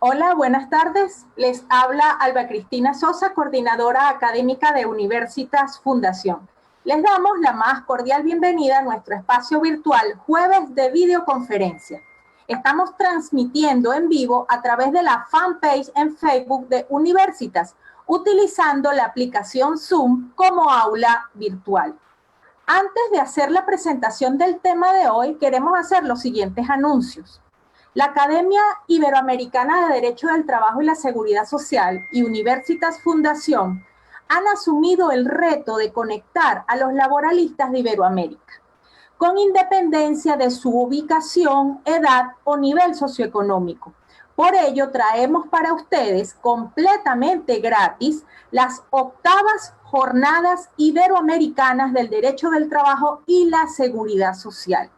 Hola, buenas tardes. Les habla Alba Cristina Sosa, coordinadora académica de Universitas Fundación. Les damos la más cordial bienvenida a nuestro espacio virtual Jueves de Videoconferencia. Estamos transmitiendo en vivo a través de la fanpage en Facebook de Universitas, utilizando la aplicación Zoom como aula virtual. Antes de hacer la presentación del tema de hoy, queremos hacer los siguientes anuncios. La Academia Iberoamericana de Derecho del Trabajo y la Seguridad Social y Universitas Fundación han asumido el reto de conectar a los laboralistas de Iberoamérica, con independencia de su ubicación, edad o nivel socioeconómico. Por ello, traemos para ustedes completamente gratis las 8ª Jornadas Iberoamericanas del Derecho del Trabajo y la Seguridad Social,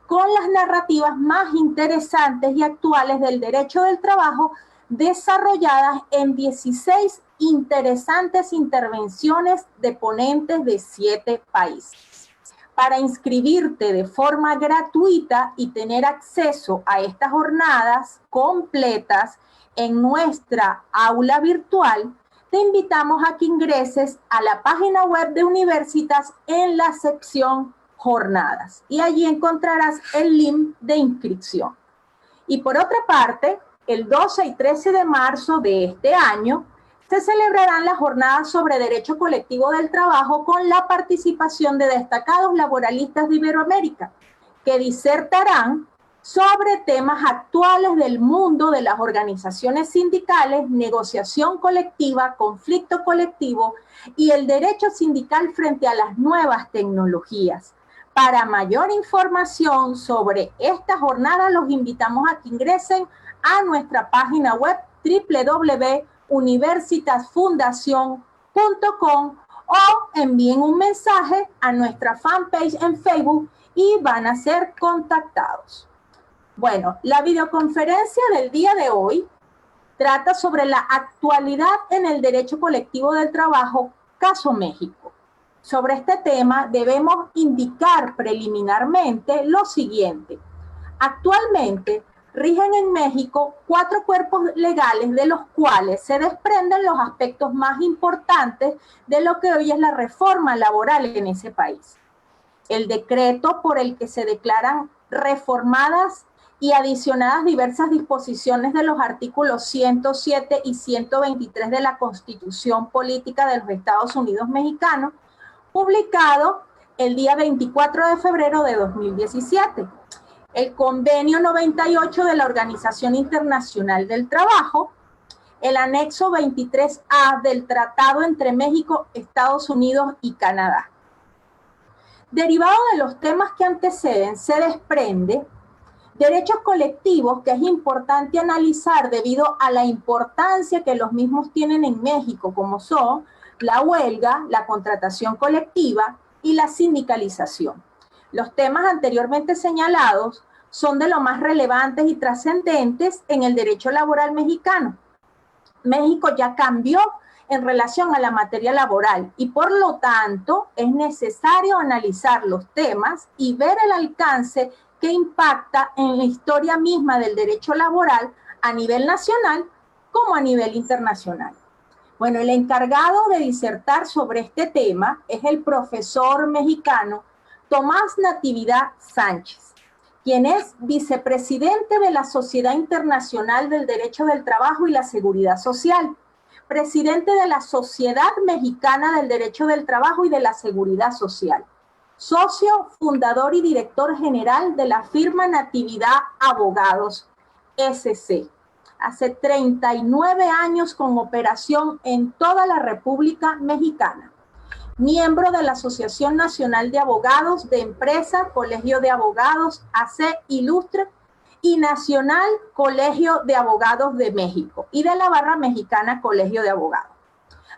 con las narrativas más interesantes y actuales del derecho del trabajo, desarrolladas en 16 interesantes intervenciones de ponentes de 7 países. Para inscribirte de forma gratuita y tener acceso a estas jornadas completas en nuestra aula virtual, te invitamos a que ingreses a la página web de Universitas en la sección Jornadas y allí encontrarás el link de inscripción. Y por otra parte, el 12 y 13 de marzo de este año se celebrarán las jornadas sobre derecho colectivo del trabajo con la participación de destacados laboralistas de Iberoamérica, que disertarán sobre temas actuales del mundo de las organizaciones sindicales, negociación colectiva, conflicto colectivo y el derecho sindical frente a las nuevas tecnologías. Para mayor información sobre esta jornada, los invitamos a que ingresen a nuestra página web www.universitasfundacion.com o envíen un mensaje a nuestra fanpage en Facebook y van a ser contactados. Bueno, la videoconferencia del día de hoy trata sobre la actualidad en el derecho colectivo del trabajo, caso México. Sobre este tema debemos indicar preliminarmente lo siguiente. Actualmente rigen en México 4 cuerpos legales, de los cuales se desprenden los aspectos más importantes de lo que hoy es la reforma laboral en ese país. El decreto por el que se declaran reformadas y adicionadas diversas disposiciones de los artículos 107 y 123 de la Constitución Política de los Estados Unidos Mexicanos, publicado el día 24 de febrero de 2017. El Convenio 98 de la Organización Internacional del Trabajo, el anexo 23A del Tratado entre México, Estados Unidos y Canadá. Derivado de los temas que anteceden, se desprende derechos colectivos que es importante analizar debido a la importancia que los mismos tienen en México, como son la huelga, la contratación colectiva y la sindicalización. Los temas anteriormente señalados son de lo más relevantes y trascendentes en el derecho laboral mexicano. México ya cambió en relación a la materia laboral y por lo tanto es necesario analizar los temas y ver el alcance que impacta en la historia misma del derecho laboral a nivel nacional como a nivel internacional. Bueno, el encargado de disertar sobre este tema es el profesor mexicano Tomás Natividad Sánchez, quien es vicepresidente de la Sociedad Internacional del Derecho del Trabajo y la Seguridad Social, presidente de la Sociedad Mexicana del Derecho del Trabajo y de la Seguridad Social, socio, fundador y director general de la firma Natividad Abogados, SC. Hace 39 años con operación en toda la República Mexicana. Miembro de la Asociación Nacional de Abogados de Empresa, Colegio de Abogados, AC Ilustre, y Nacional Colegio de Abogados de México, y de la Barra Mexicana Colegio de Abogados.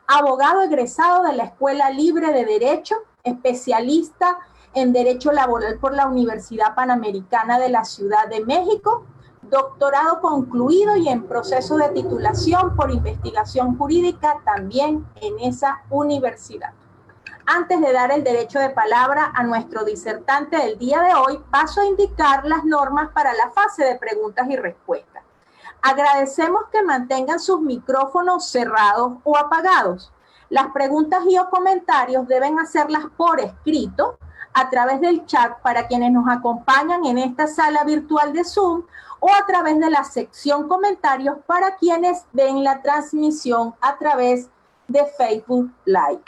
Abogado egresado de la Escuela Libre de Derecho, especialista en Derecho Laboral por la Universidad Panamericana de la Ciudad de México, doctorado concluido y en proceso de titulación por investigación jurídica también en esa universidad. Antes de dar el derecho de palabra a nuestro disertante del día de hoy, paso a indicar las normas para la fase de preguntas y respuestas. Agradecemos que mantengan sus micrófonos cerrados o apagados. Las preguntas y o comentarios deben hacerlas por escrito a través del chat para quienes nos acompañan en esta sala virtual de Zoom o a través de la sección comentarios para quienes ven la transmisión a través de Facebook Live.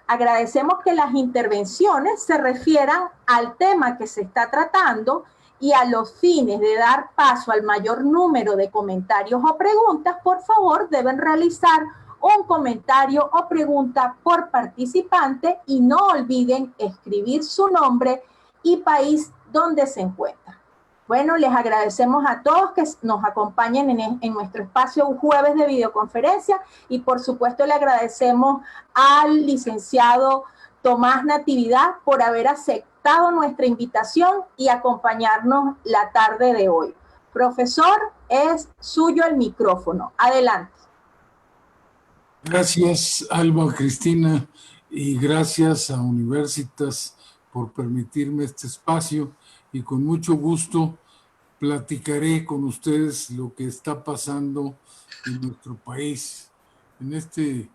Agradecemos que las intervenciones se refieran al tema que se está tratando y a los fines de dar paso al mayor número de comentarios o preguntas, por favor, deben realizar un comentario o pregunta por participante y no olviden escribir su nombre y país donde se encuentra. Bueno, les agradecemos a todos que nos acompañen en nuestro espacio un jueves de videoconferencia y por supuesto le agradecemos al licenciado Tomás Natividad por haber aceptado nuestra invitación y acompañarnos la tarde de hoy. Profesor, es suyo el micrófono. Adelante. Gracias, Alba, Cristina, y gracias a Universitas por permitirme este espacio y con mucho gusto platicaré con ustedes lo que está pasando en nuestro país, en este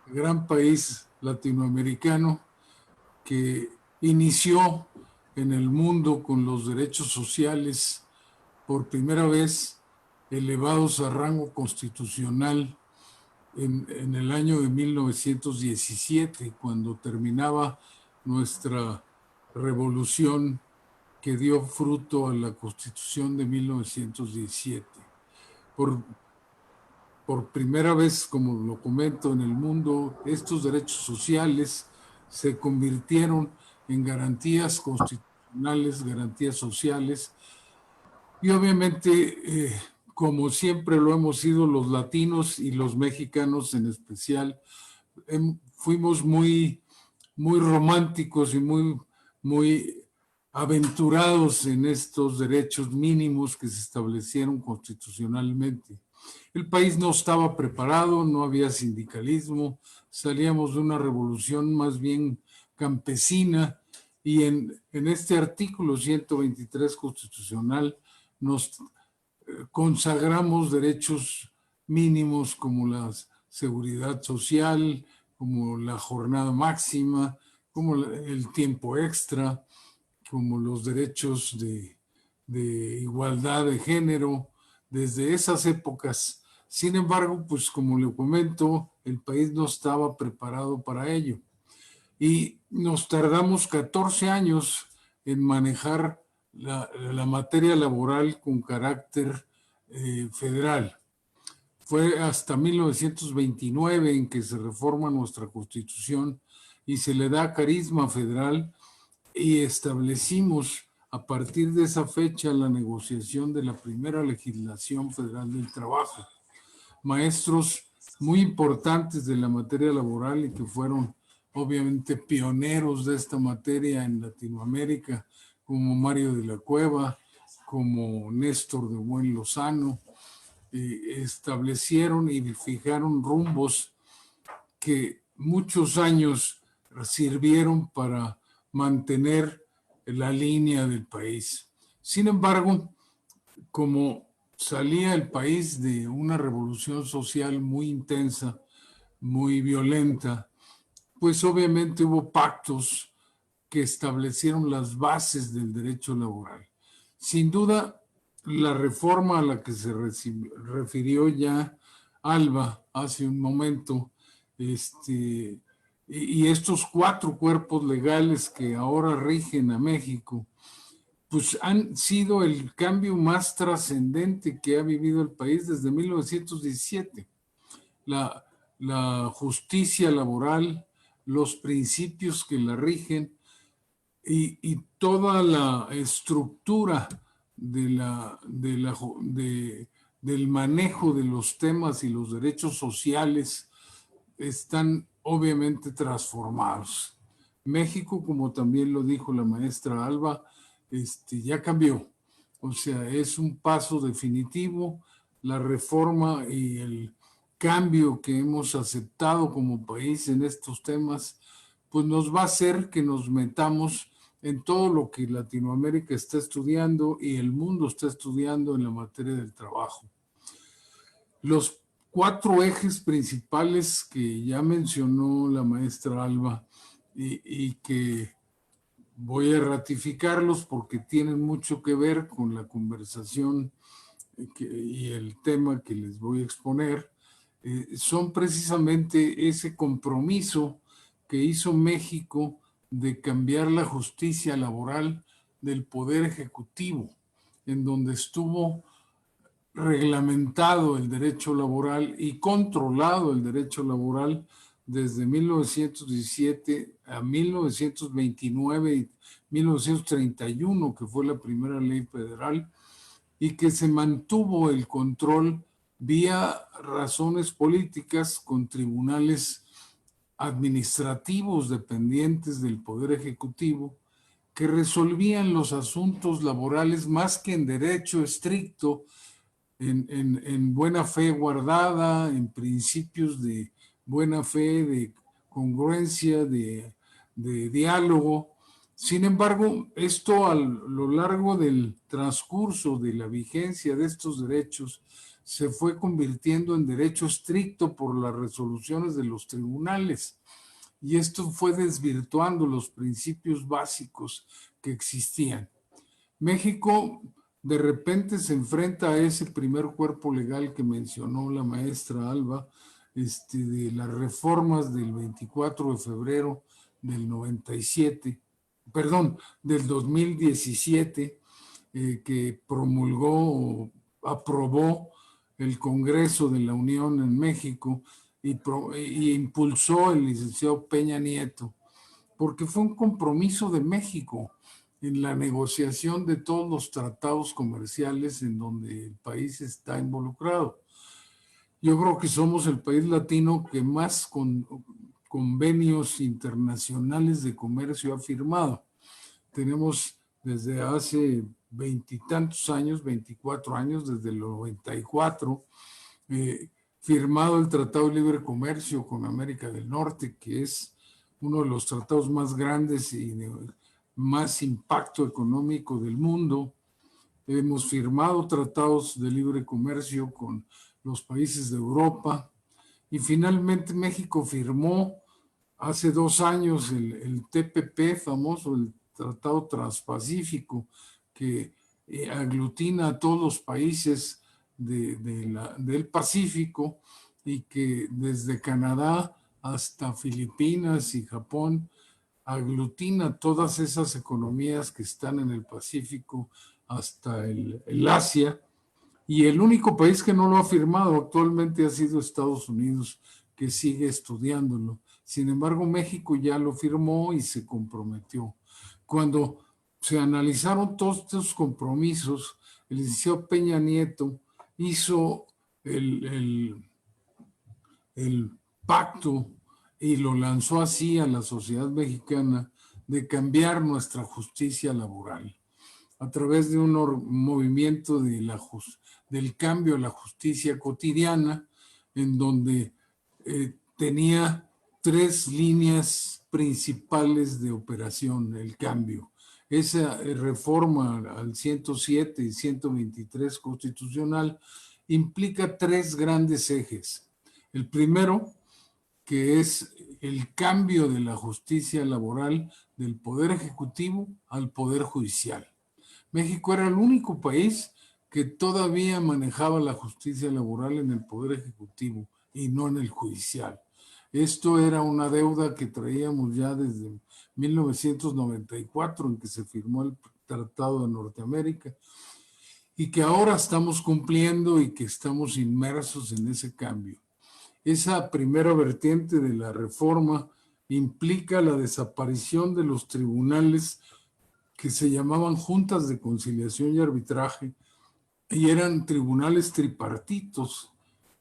gran país latinoamericano que inició en el mundo con los derechos sociales por primera vez elevados a rango constitucional en el año de 1917, cuando terminaba nuestra revolución que dio fruto a la Constitución de 1917. Por primera vez, como lo comento, en el mundo, estos derechos sociales se convirtieron en garantías constitucionales, garantías sociales, y obviamente, como siempre lo hemos sido los latinos y los mexicanos en especial, fuimos muy románticos y muy aventurados en estos derechos mínimos que se establecieron constitucionalmente. El país no estaba preparado, no había sindicalismo, salíamos de una revolución más bien campesina y en este artículo 123 constitucional nos consagramos derechos mínimos como la seguridad social, como la jornada máxima, como el tiempo extra, como los derechos de igualdad de género, desde esas épocas. Sin embargo, pues como le comento, el país no estaba preparado para ello. Y nos tardamos 14 años en manejar la materia laboral con carácter federal. Fue hasta 1929 en que se reforma nuestra Constitución y se le da carisma federal y establecimos a partir de esa fecha la negociación de la primera legislación federal del trabajo. Maestros muy importantes de la materia laboral y que fueron obviamente pioneros de esta materia en Latinoamérica, como Mario de la Cueva, como Néstor de Buen Lozano, establecieron y fijaron rumbos que muchos años sirvieron para mantener la línea del país. Sin embargo, como salía el país de una revolución social muy intensa, muy violenta, pues obviamente hubo pactos que establecieron las bases del derecho laboral. Sin duda, la reforma a la que se refirió ya Alba hace un momento, y estos 4 cuerpos legales que ahora rigen a México, pues han sido el cambio más trascendente que ha vivido el país desde 1917. La justicia laboral, los principios que la rigen y toda la estructura del manejo de los temas y los derechos sociales están obviamente transformados. México, como también lo dijo la maestra Alba, ya cambió. O sea, es un paso definitivo. La reforma y el cambio que hemos aceptado como país en estos temas, pues nos va a hacer que nos metamos en todo lo que Latinoamérica está estudiando y el mundo está estudiando en la materia del trabajo. Los 4 ejes principales que ya mencionó la maestra Alba y que voy a ratificarlos porque tienen mucho que ver con la conversación y el tema que les voy a exponer, son precisamente ese compromiso que hizo México de cambiar la justicia laboral del Poder Ejecutivo, en donde estuvo reglamentado el derecho laboral y controlado el derecho laboral desde 1917 a 1929 y 1931, que fue la primera ley federal, y que se mantuvo el control vía razones políticas con tribunales administrativos dependientes del Poder Ejecutivo que resolvían los asuntos laborales más que en derecho estricto, en buena fe guardada, en principios de buena fe, de congruencia, de diálogo. Sin embargo, esto a lo largo del transcurso de la vigencia de estos derechos se fue convirtiendo en derecho estricto por las resoluciones de los tribunales. Y esto fue desvirtuando los principios básicos que existían. México de repente se enfrenta a ese primer cuerpo legal que mencionó la maestra Alba, de las reformas del 24 de febrero del 97, perdón, del 2017, que promulgó o aprobó el Congreso de la Unión en México y impulsó el licenciado Peña Nieto, porque fue un compromiso de México en la negociación de todos los tratados comerciales en donde el país está involucrado. Yo creo que somos el país latino que más convenios internacionales de comercio ha firmado. Tenemos desde hace veintitantos años, 24 años, desde el 94, firmado el Tratado de Libre Comercio con América del Norte, que es uno de los tratados más grandes y de más impacto económico del mundo. Hemos firmado tratados de libre comercio con los países de Europa y finalmente México firmó hace 2 años el TPP famoso, el Tratado Transpacífico, que aglutina a todos los países del Pacífico y que desde Canadá hasta Filipinas y Japón aglutina todas esas economías que están en el Pacífico hasta el Asia, y el único país que no lo ha firmado actualmente ha sido Estados Unidos, que sigue estudiándolo. Sin embargo, México ya lo firmó y se comprometió. Cuando se analizaron todos estos compromisos, el licenciado Peña Nieto hizo el pacto y lo lanzó así a la sociedad mexicana de cambiar nuestra justicia laboral a través de un movimiento del cambio a la justicia cotidiana, en donde tenía 3 líneas principales de operación, el cambio. Esa reforma al 107 y 123 constitucional implica 3 grandes ejes. El primero, que es el cambio de la justicia laboral del Poder Ejecutivo al Poder Judicial. México era el único país que todavía manejaba la justicia laboral en el Poder Ejecutivo y no en el judicial. Esto era una deuda que traíamos ya desde 1994, en que se firmó el Tratado de Norteamérica, y que ahora estamos cumpliendo y que estamos inmersos en ese cambio. Esa primera vertiente de la reforma implica la desaparición de los tribunales que se llamaban juntas de conciliación y arbitraje, y eran tribunales tripartitos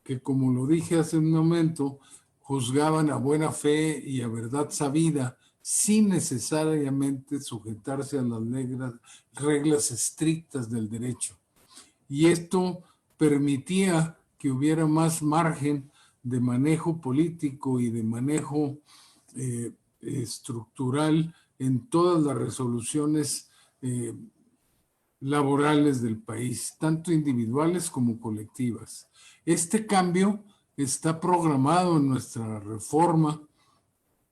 que, como lo dije hace un momento, juzgaban a buena fe y a verdad sabida sin necesariamente sujetarse a las reglas estrictas del derecho. Y esto permitía que hubiera más margen de manejo político y de manejo estructural en todas las resoluciones laborales del país, tanto individuales como colectivas. Este cambio está programado en nuestra reforma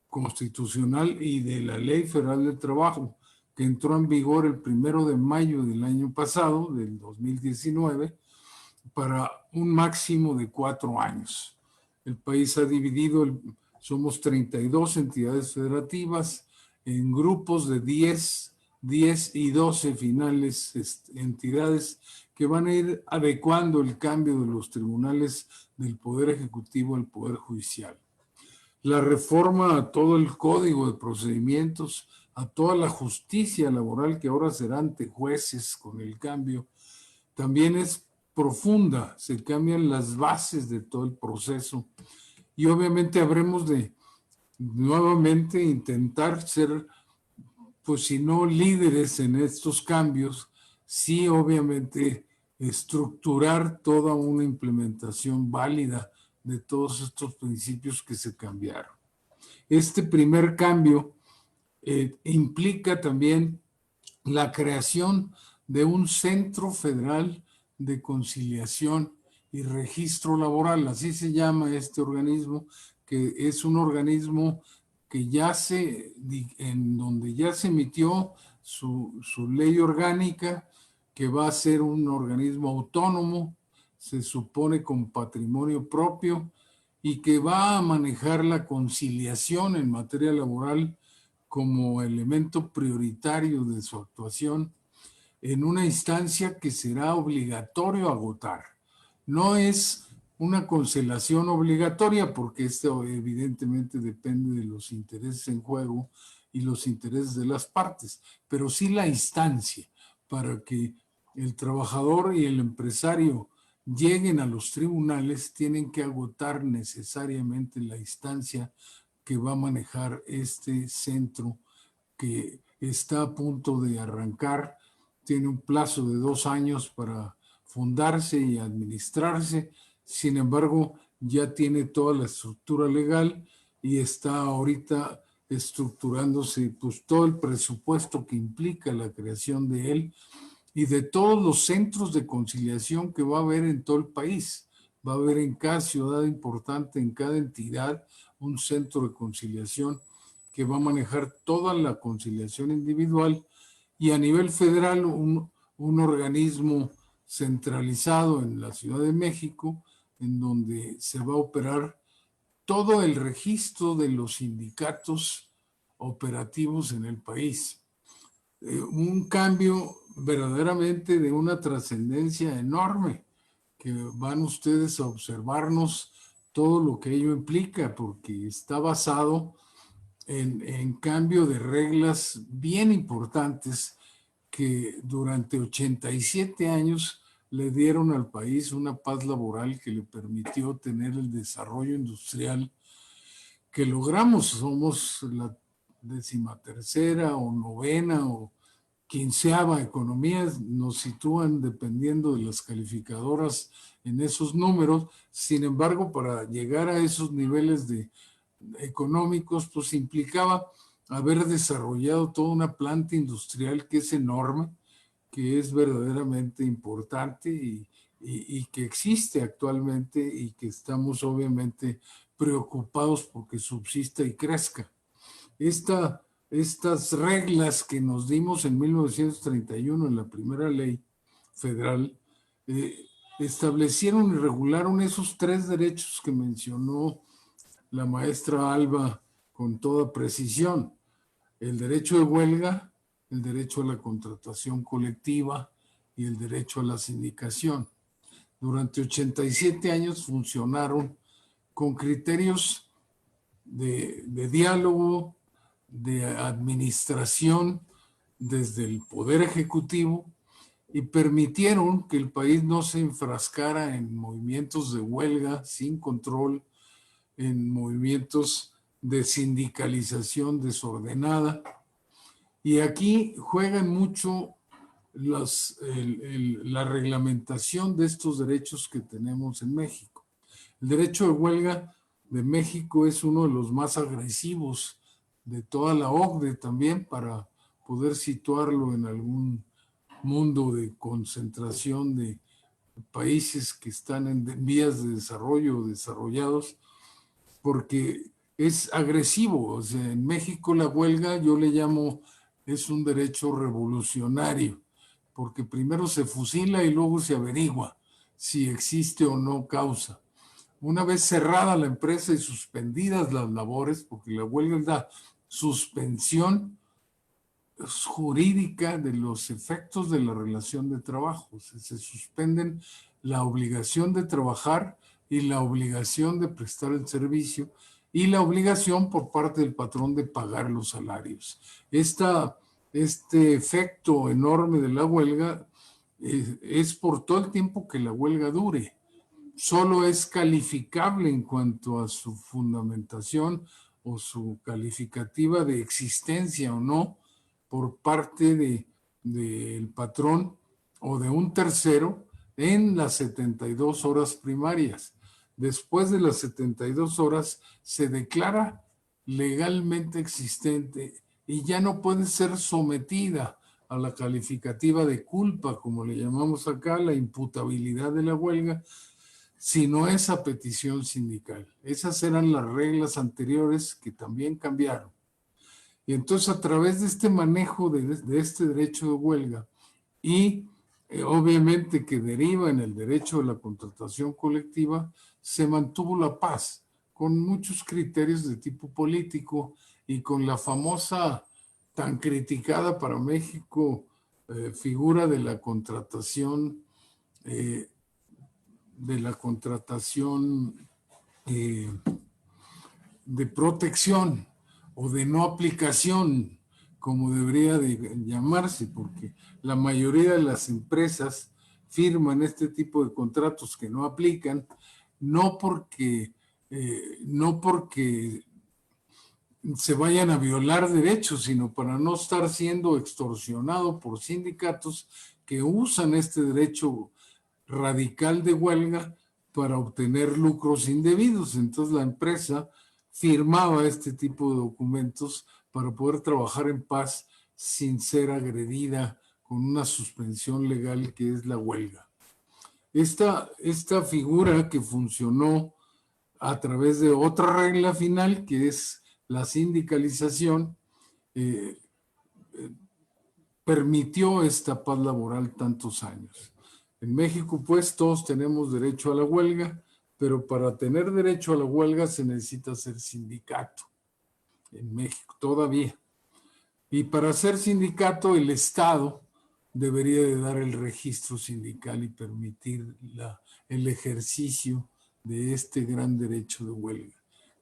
constitucional y de la Ley Federal del Trabajo, que entró en vigor el 1 de mayo del año pasado, del 2019, para un máximo de 4 años. El país ha dividido, somos 32 entidades federativas en grupos de 10 y 12 finales entidades que van a ir adecuando el cambio de los tribunales del Poder Ejecutivo al Poder Judicial. La reforma a todo el Código de Procedimientos, a toda la justicia laboral que ahora será ante jueces con el cambio, también es profunda, se cambian las bases de todo el proceso y obviamente habremos de nuevamente intentar ser, pues si no líderes en estos cambios, sí obviamente estructurar toda una implementación válida de todos estos principios que se cambiaron. Este primer cambio implica también la creación de un Centro Federal de Conciliación y Registro Laboral, así se llama este organismo, que es un organismo que en donde ya se emitió su ley orgánica, que va a ser un organismo autónomo, se supone con patrimonio propio, y que va a manejar la conciliación en materia laboral como elemento prioritario de su actuación en una instancia que será obligatorio agotar. No es una conciliación obligatoria porque esto evidentemente depende de los intereses en juego y los intereses de las partes, pero sí la instancia para que el trabajador y el empresario lleguen a los tribunales, tienen que agotar necesariamente la instancia que va a manejar este centro que está a punto de arrancar. Tiene un plazo de 2 años para fundarse y administrarse. Sin embargo, ya tiene toda la estructura legal y está ahorita estructurándose pues todo el presupuesto que implica la creación de él y de todos los centros de conciliación que va a haber en todo el país. Va a haber en cada ciudad importante, en cada entidad, un centro de conciliación que va a manejar toda la conciliación individual y a nivel federal un organismo centralizado en la Ciudad de México, en donde se va a operar todo el registro de los sindicatos operativos en el país. Un cambio verdaderamente de una trascendencia enorme, que van ustedes a observarnos todo lo que ello implica, porque está basado en cambio de reglas bien importantes que durante 87 años le dieron al país una paz laboral que le permitió tener el desarrollo industrial que logramos. Somos la 13ª o 9ª o 15ª economía, nos sitúan dependiendo de las calificadoras en esos números. Sin embargo, para llegar a esos niveles económicos, pues implicaba haber desarrollado toda una planta industrial que es enorme, que es verdaderamente importante y que existe actualmente y que estamos obviamente preocupados porque subsista y crezca. Estas reglas que nos dimos en 1931 en la primera ley federal establecieron y regularon esos 3 derechos que mencionó la maestra Alba con toda precisión: el derecho de huelga, el derecho a la contratación colectiva y el derecho a la sindicación. Durante 87 años funcionaron con criterios de diálogo, de administración desde el Poder Ejecutivo, y permitieron que el país no se enfrascara en movimientos de huelga sin control, en movimientos de sindicalización desordenada. Y aquí juegan mucho la reglamentación de estos derechos que tenemos en México. El derecho de huelga de México es uno de los más agresivos de toda la OCDE también, para poder situarlo en algún mundo de concentración de países que están en vías de desarrollo o desarrollados, porque es agresivo. O sea, en México la huelga yo le llamo, es un derecho revolucionario, porque primero se fusila y luego se averigua si existe o no causa. Una vez cerrada la empresa y suspendidas las labores, porque la huelga es la suspensión jurídica de los efectos de la relación de trabajo. Se suspenden la obligación de trabajar y la obligación de prestar el servicio y la obligación por parte del patrón de pagar los salarios. Este efecto enorme de la huelga es por todo el tiempo que la huelga dure. Solo es calificable en cuanto a su fundamentación o su calificativa de existencia o no por parte del patrón o de un tercero en las 72 horas primarias. Después de las 72 horas se declara legalmente existente y ya no puede ser sometida a la calificativa de culpa, como le llamamos acá, la imputabilidad de la huelga, si no es a petición sindical. Esas eran las reglas anteriores que también cambiaron. Y entonces a través de este manejo de este derecho de huelga y obviamente que deriva en el derecho de la contratación colectiva, se mantuvo la paz con muchos criterios de tipo político y con la famosa, tan criticada para México, figura de la contratación eh, de protección o de no aplicación, como debería de llamarse, porque la mayoría de las empresas firman este tipo de contratos que no aplican, no porque se vayan a violar derechos, sino para no estar siendo extorsionado por sindicatos que usan este derecho radical de huelga para obtener lucros indebidos. Entonces la empresa firmaba este tipo de documentos para poder trabajar en paz sin ser agredida con una suspensión legal que es la huelga. Esta figura que funcionó a través de otra regla final, que es la sindicalización, permitió esta paz laboral tantos años. En México, pues, todos tenemos derecho a la huelga, pero para tener derecho a la huelga se necesita ser sindicato. En México, todavía. Y para ser sindicato, el Estado debería de dar el registro sindical y permitir el ejercicio de este gran derecho de huelga,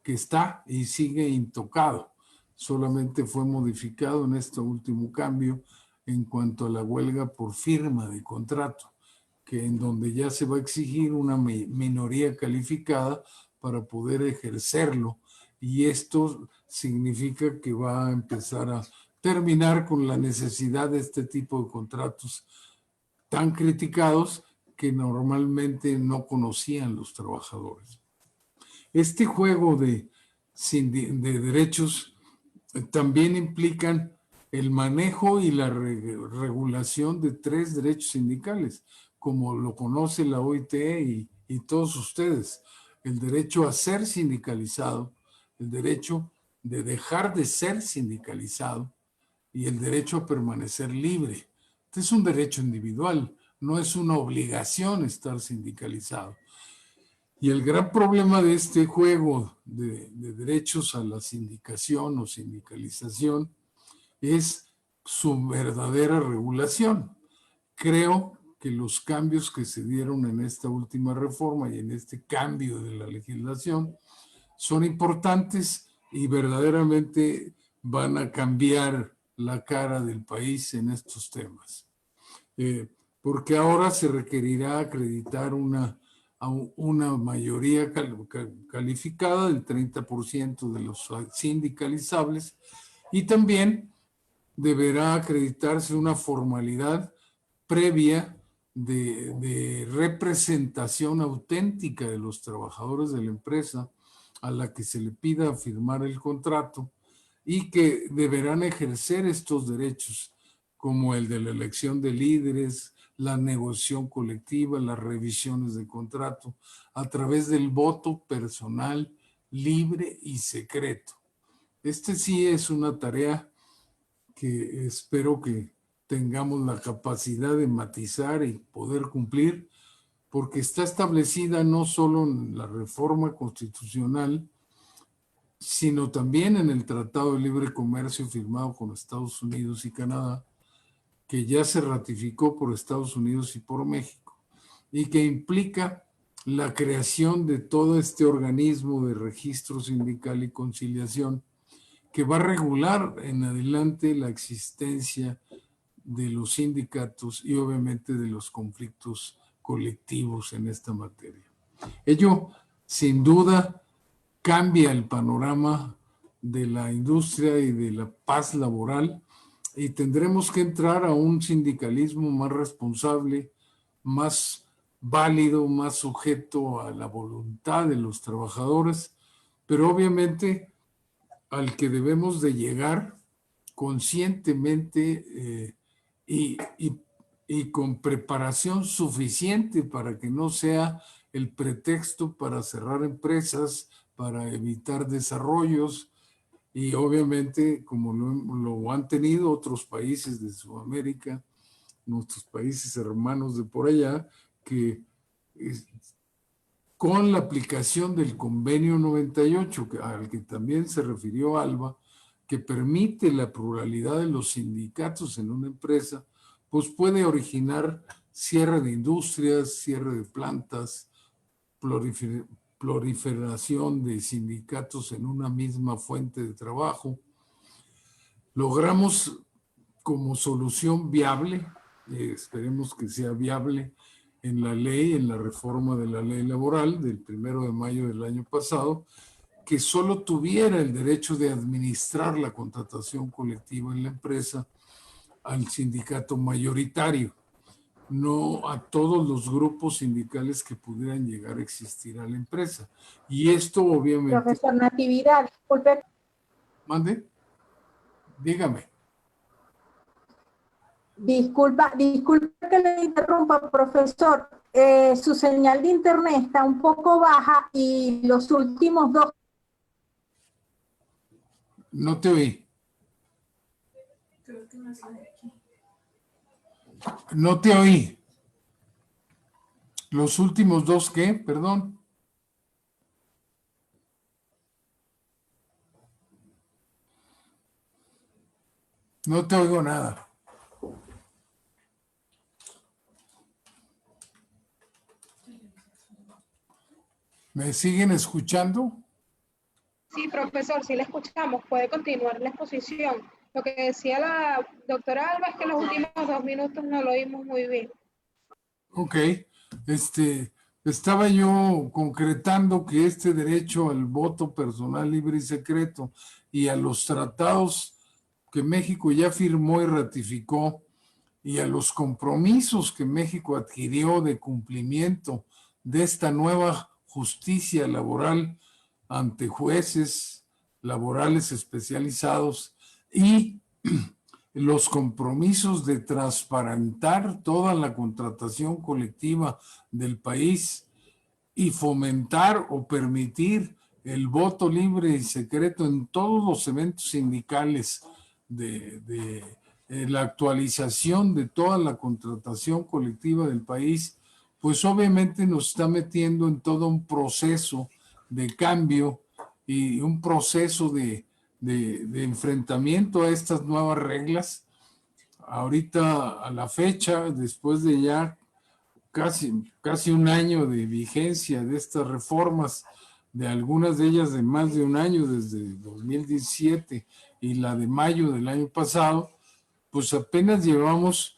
que está y sigue intocado. Solamente fue modificado en este último cambio en cuanto a la huelga por firma de contrato, que en donde ya se va a exigir una minoría calificada para poder ejercerlo, y esto significa que va a empezar a terminar con la necesidad de este tipo de contratos tan criticados que normalmente no conocían los trabajadores. Este juego de derechos también implican el manejo y la regulación de 3 derechos sindicales, como lo conoce la OIT y todos ustedes: el derecho a ser sindicalizado, el derecho de dejar de ser sindicalizado y el derecho a permanecer libre. Este es un derecho individual, no es una obligación estar sindicalizado. Y el gran problema de este juego de derechos a la sindicación o sindicalización es su verdadera regulación. Creo que los cambios que se dieron en esta última reforma y en este cambio de la legislación son importantes y verdaderamente van a cambiar la cara del país en estos temas. Porque ahora se requerirá acreditar una mayoría calificada del 30% de los sindicalizables, y también deberá acreditarse una formalidad previa de representación auténtica de los trabajadores de la empresa a la que se le pida firmar el contrato, y que deberán ejercer estos derechos como el de la elección de líderes, la negociación colectiva, las revisiones de contrato, a través del voto personal, libre y secreto. Este sí es una tarea que espero que tengamos la capacidad de matizar y poder cumplir, porque está establecida no solo en la reforma constitucional, sino también en el Tratado de Libre Comercio firmado con Estados Unidos y Canadá, que ya se ratificó por Estados Unidos y por México, y que implica la creación de todo este organismo de registro sindical y conciliación que va a regular en adelante la existencia de los sindicatos y obviamente de los conflictos colectivos en esta materia. Ello, sin duda, cambia el panorama de la industria y de la paz laboral, y tendremos que entrar a un sindicalismo más responsable, más válido, más sujeto a la voluntad de los trabajadores, pero obviamente al que debemos de llegar conscientemente y con preparación suficiente para que no sea el pretexto para cerrar empresas, para evitar desarrollos, y obviamente como lo han tenido otros países de Sudamérica, nuestros países hermanos de por allá, que con la aplicación del convenio 98, al que también se refirió Alba, que permite la pluralidad de los sindicatos en una empresa, pues puede originar cierre de industrias, cierre de plantas, proliferación de sindicatos en una misma fuente de trabajo. Logramos como solución viable, esperemos que sea viable, en la ley, en la reforma de la ley laboral del 1 de mayo del año pasado, que solo tuviera el derecho de administrar la contratación colectiva en la empresa al sindicato mayoritario, no a todos los grupos sindicales que pudieran llegar a existir a la empresa. Y esto obviamente... Profesor Natividad, disculpe. ¿Mande? Dígame. Disculpa que le interrumpa, profesor. Su señal de internet está un poco baja y los últimos dos... No te oí. No te oí. ¿Los últimos dos qué? Perdón. No te oigo nada. ¿Me siguen escuchando? Sí, profesor, sí le escuchamos. Puede continuar la exposición. Lo que decía la doctora Alba es que los últimos 2 minutos no lo oímos muy bien. Ok. Estaba yo concretando que este derecho al voto personal libre y secreto y a los tratados que México ya firmó y ratificó y a los compromisos que México adquirió de cumplimiento de esta nueva justicia laboral ante jueces laborales especializados y los compromisos de transparentar toda la contratación colectiva del país y fomentar o permitir el voto libre y secreto en todos los eventos sindicales de la actualización de toda la contratación colectiva del país, pues obviamente nos está metiendo en todo un proceso de cambio y un proceso de enfrentamiento a estas nuevas reglas. Ahorita a la fecha, después de ya casi un año de vigencia de estas reformas, de algunas de ellas de más de un año, desde 2017 y la de mayo del año pasado, pues apenas llevamos,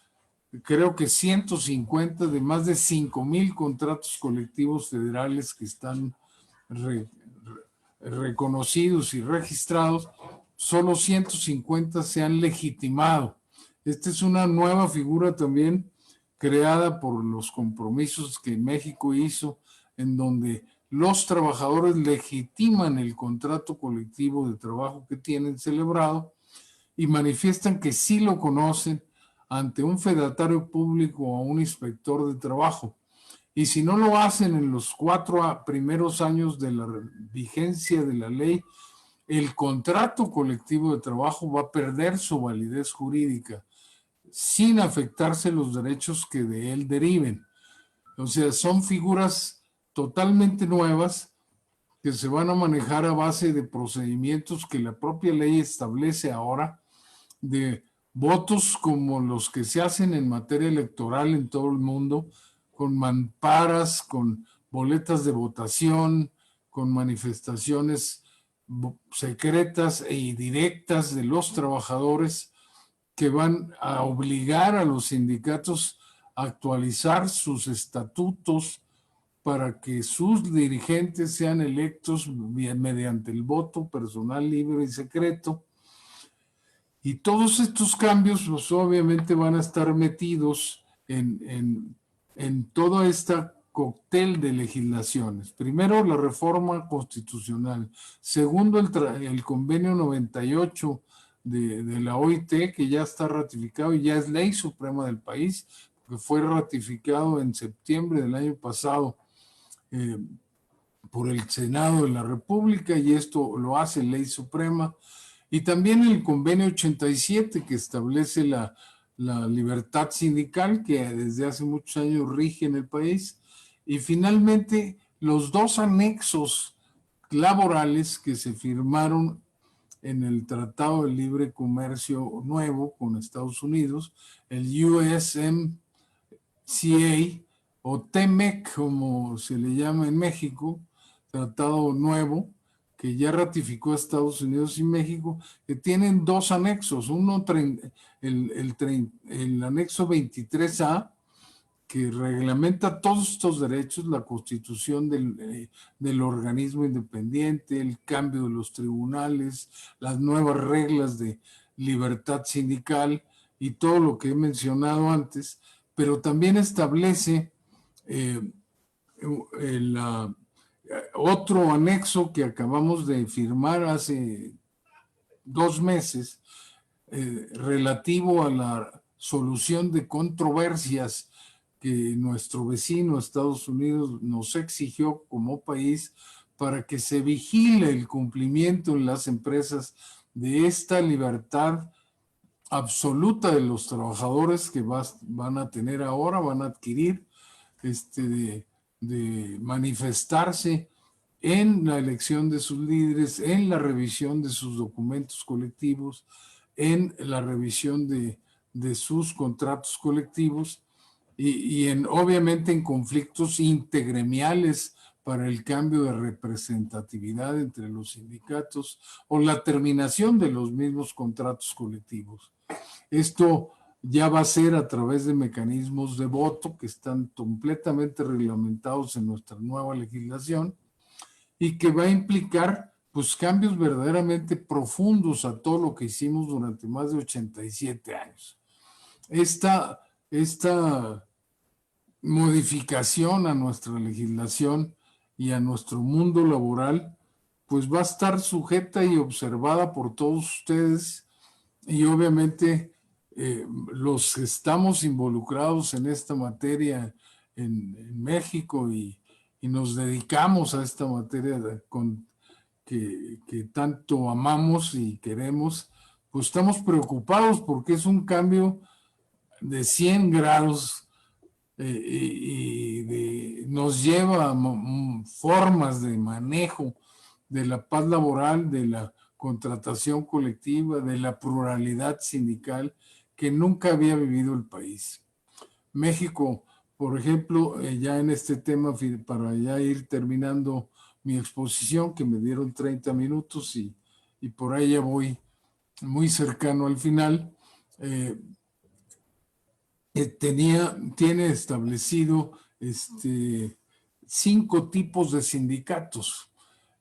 creo que 150 de más de 5,000 contratos colectivos federales que están reconocidos y registrados, solo 150 se han legitimado. Esta es una nueva figura también creada por los compromisos que México hizo, en donde los trabajadores legitiman el contrato colectivo de trabajo que tienen celebrado y manifiestan que sí lo conocen, ante un fedatario público o un inspector de trabajo. Y si no lo hacen en los 4 primeros años de la vigencia de la ley, el contrato colectivo de trabajo va a perder su validez jurídica sin afectarse los derechos que de él deriven. O sea, son figuras totalmente nuevas que se van a manejar a base de procedimientos que la propia ley establece ahora, de votos como los que se hacen en materia electoral en todo el mundo, con mamparas, con boletas de votación, con manifestaciones secretas e directas de los trabajadores que van a obligar a los sindicatos a actualizar sus estatutos para que sus dirigentes sean electos mediante el voto personal libre y secreto. Y todos estos cambios, pues obviamente van a estar metidos en todo este cóctel de legislaciones. Primero, la reforma constitucional. Segundo, el convenio 98 de la OIT, que ya está ratificado y ya es ley suprema del país, que fue ratificado en septiembre del año pasado por el Senado de la República, y esto lo hace ley suprema. Y también el convenio 87, que establece la libertad sindical, que desde hace muchos años rige en el país. Y finalmente, los 2 anexos laborales que se firmaron en el Tratado de Libre Comercio nuevo con Estados Unidos, el USMCA o TEMEC, como se le llama en México, Tratado Nuevo, que ya ratificó Estados Unidos y México, que tienen 2 anexos. Uno, el anexo 23A, que reglamenta todos estos derechos, la constitución del organismo independiente, el cambio de los tribunales, las nuevas reglas de libertad sindical y todo lo que he mencionado antes, pero también establece otro anexo que acabamos de firmar hace 2 meses, relativo a la solución de controversias que nuestro vecino Estados Unidos nos exigió como país para que se vigile el cumplimiento en las empresas de esta libertad absoluta de los trabajadores que van a tener ahora, van a adquirir, de manifestarse en la elección de sus líderes, en la revisión de sus documentos colectivos, en la revisión de sus contratos colectivos y obviamente en conflictos intergremiales para el cambio de representatividad entre los sindicatos o la terminación de los mismos contratos colectivos. Esto ya va a ser a través de mecanismos de voto que están completamente reglamentados en nuestra nueva legislación y que va a implicar pues cambios verdaderamente profundos a todo lo que hicimos durante más de 87 años. Esta modificación a nuestra legislación y a nuestro mundo laboral pues va a estar sujeta y observada por todos ustedes y obviamente los que estamos involucrados en esta materia en México y nos dedicamos a esta materia que tanto amamos y queremos, pues estamos preocupados porque es un cambio de 100 grados nos lleva a formas de manejo de la paz laboral, de la contratación colectiva, de la pluralidad sindical que nunca había vivido el país. México, por ejemplo, ya en este tema, para ya ir terminando mi exposición, que me dieron 30 minutos y por ahí ya voy muy cercano al final, tiene establecido 5 tipos de sindicatos.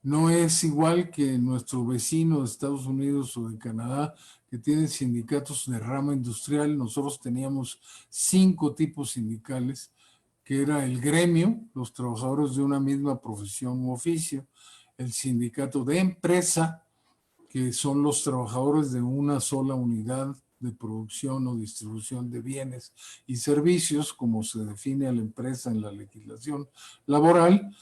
No es igual que nuestro vecino de Estados Unidos o de Canadá, que tienen sindicatos de rama industrial. Nosotros teníamos 5 tipos sindicales, que era el gremio, los trabajadores de una misma profesión u oficio, el sindicato de empresa, que son los trabajadores de una sola unidad de producción o distribución de bienes y servicios, como se define a la empresa en la legislación laboral,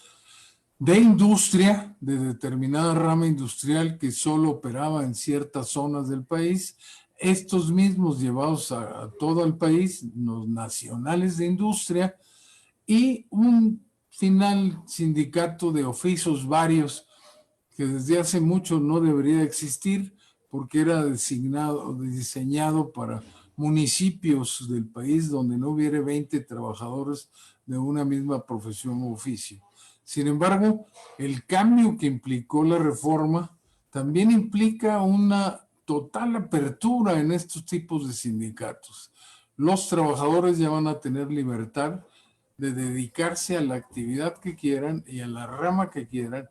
de industria, de determinada rama industrial que solo operaba en ciertas zonas del país, estos mismos llevados a todo el país, los nacionales de industria, y un final sindicato de oficios varios que desde hace mucho no debería existir porque era diseñado para municipios del país donde no hubiera 20 trabajadores de una misma profesión o oficio. Sin embargo, el cambio que implicó la reforma también implica una total apertura en estos tipos de sindicatos. Los trabajadores ya van a tener libertad de dedicarse a la actividad que quieran y a la rama que quieran.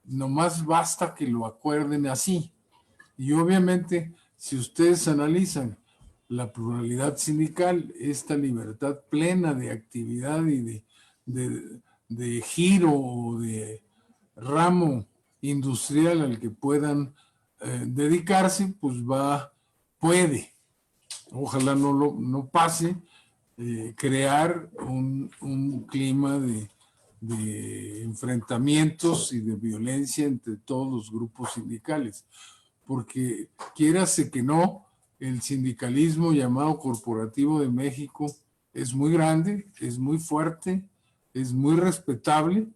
Nomás basta que lo acuerden así. Y obviamente, si ustedes analizan la pluralidad sindical, esta libertad plena de actividad y de giro o de ramo industrial al que puedan dedicarse, pues puede, ojalá no pase, crear un clima de enfrentamientos y de violencia entre todos los grupos sindicales, porque quiérase que no, el sindicalismo llamado corporativo de México es muy grande, es muy fuerte, es muy respetable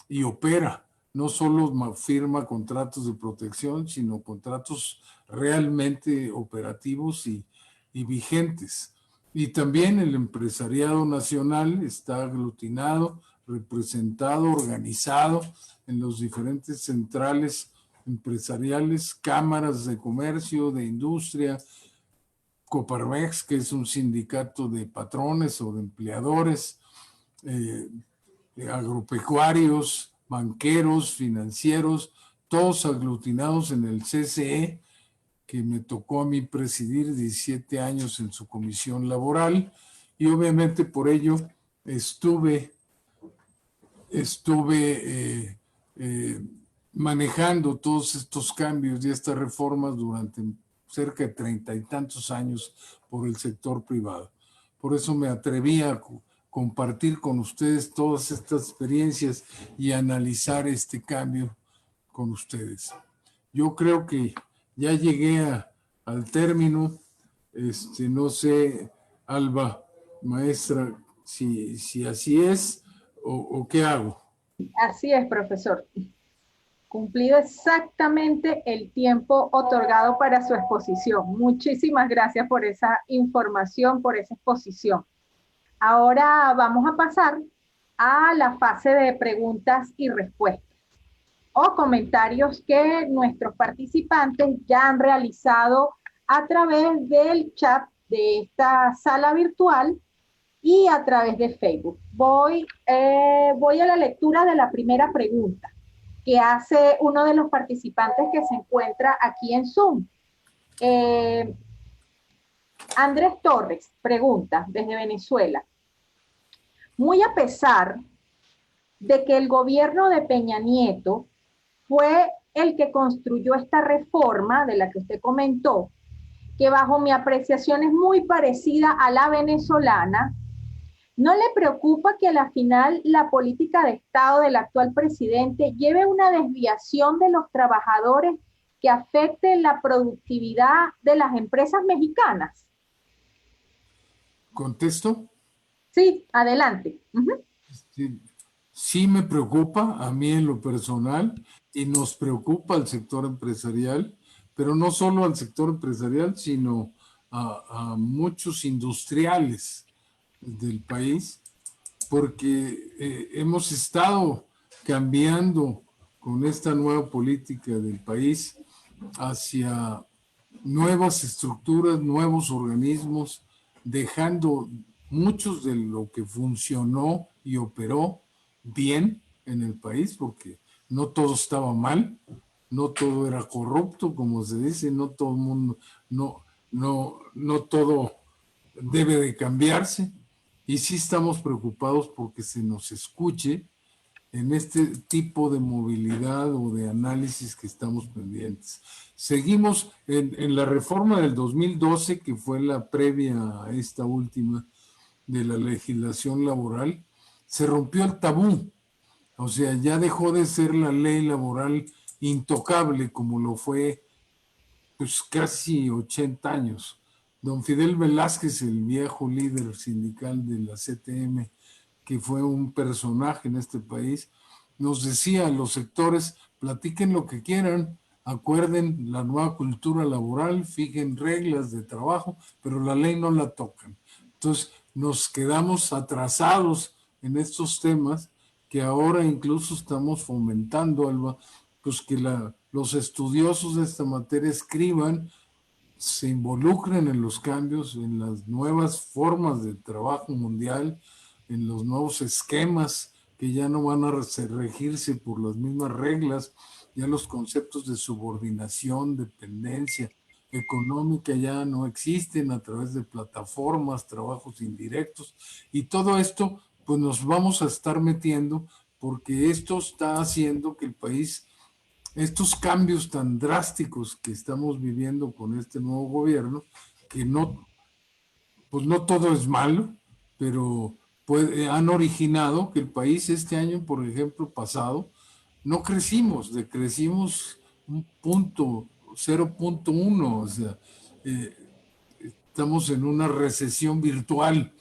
y opera. No solo firma contratos de protección, sino contratos realmente operativos y vigentes. Y también el empresariado nacional está aglutinado, representado, organizado en los diferentes centrales empresariales, cámaras de comercio, de industria, Coparmex, que es un sindicato de patrones o de empleadores, agropecuarios, banqueros, financieros, todos aglutinados en el CCE, que me tocó a mí presidir 17 años en su comisión laboral, y obviamente por ello estuve manejando todos estos cambios y estas reformas durante cerca de 30 y tantos años por el sector privado. Por eso me atreví a compartir con ustedes todas estas experiencias y analizar este cambio con ustedes. Yo creo que ya llegué al término. No sé, Alba, maestra, si así es o qué hago. Así es, profesor. Cumplido exactamente el tiempo otorgado para su exposición. Muchísimas gracias por esa información, por esa exposición. Ahora vamos a pasar a la fase de preguntas y respuestas o comentarios que nuestros participantes ya han realizado a través del chat de esta sala virtual y a través de Facebook. Voy a la lectura de la primera pregunta que hace uno de los participantes que se encuentra aquí en Zoom. Andrés Torres pregunta desde Venezuela. Muy a pesar de que el gobierno de Peña Nieto fue el que construyó esta reforma de la que usted comentó, que bajo mi apreciación es muy parecida a la venezolana, ¿no le preocupa que a la final la política de Estado del actual presidente lleve una desviación de los trabajadores que afecte la productividad de las empresas mexicanas? ¿Contesto? Sí, adelante. Sí me preocupa a mí en lo personal y nos preocupa al sector empresarial, pero no solo al sector empresarial, sino a muchos industriales del país, porque hemos estado cambiando con esta nueva política del país hacia nuevas estructuras, nuevos organismos, dejando muchos de lo que funcionó y operó bien en el país, porque no todo estaba mal, no todo era corrupto, como se dice, no todo el mundo, no todo debe de cambiarse, y sí estamos preocupados porque se nos escuche en este tipo de movilidad o de análisis que estamos pendientes. Seguimos en la reforma del 2012, que fue la previa a esta última de la legislación laboral, se rompió el tabú. O sea, ya dejó de ser la ley laboral intocable como lo fue pues casi 80 años. Don Fidel Velázquez, el viejo líder sindical de la CTM, que fue un personaje en este país, nos decía a los sectores, platiquen lo que quieran, acuerden la nueva cultura laboral, fijen reglas de trabajo, pero la ley no la tocan. Entonces nos quedamos atrasados en estos temas que ahora incluso estamos fomentando, Alba, pues que los estudiosos de esta materia escriban, se involucren en los cambios, en las nuevas formas de trabajo mundial, en los nuevos esquemas que ya no van a regirse por las mismas reglas, ya los conceptos de subordinación, dependencia económica ya no existen a través de plataformas, trabajos indirectos, y todo esto pues nos vamos a estar metiendo porque esto está haciendo que el país, estos cambios tan drásticos que estamos viviendo con este nuevo gobierno, que no, pues no todo es malo, pero han originado que el país este año, por ejemplo, pasado, no crecimos, decrecimos un punto, 0.1, o sea, eh, estamos en una recesión virtual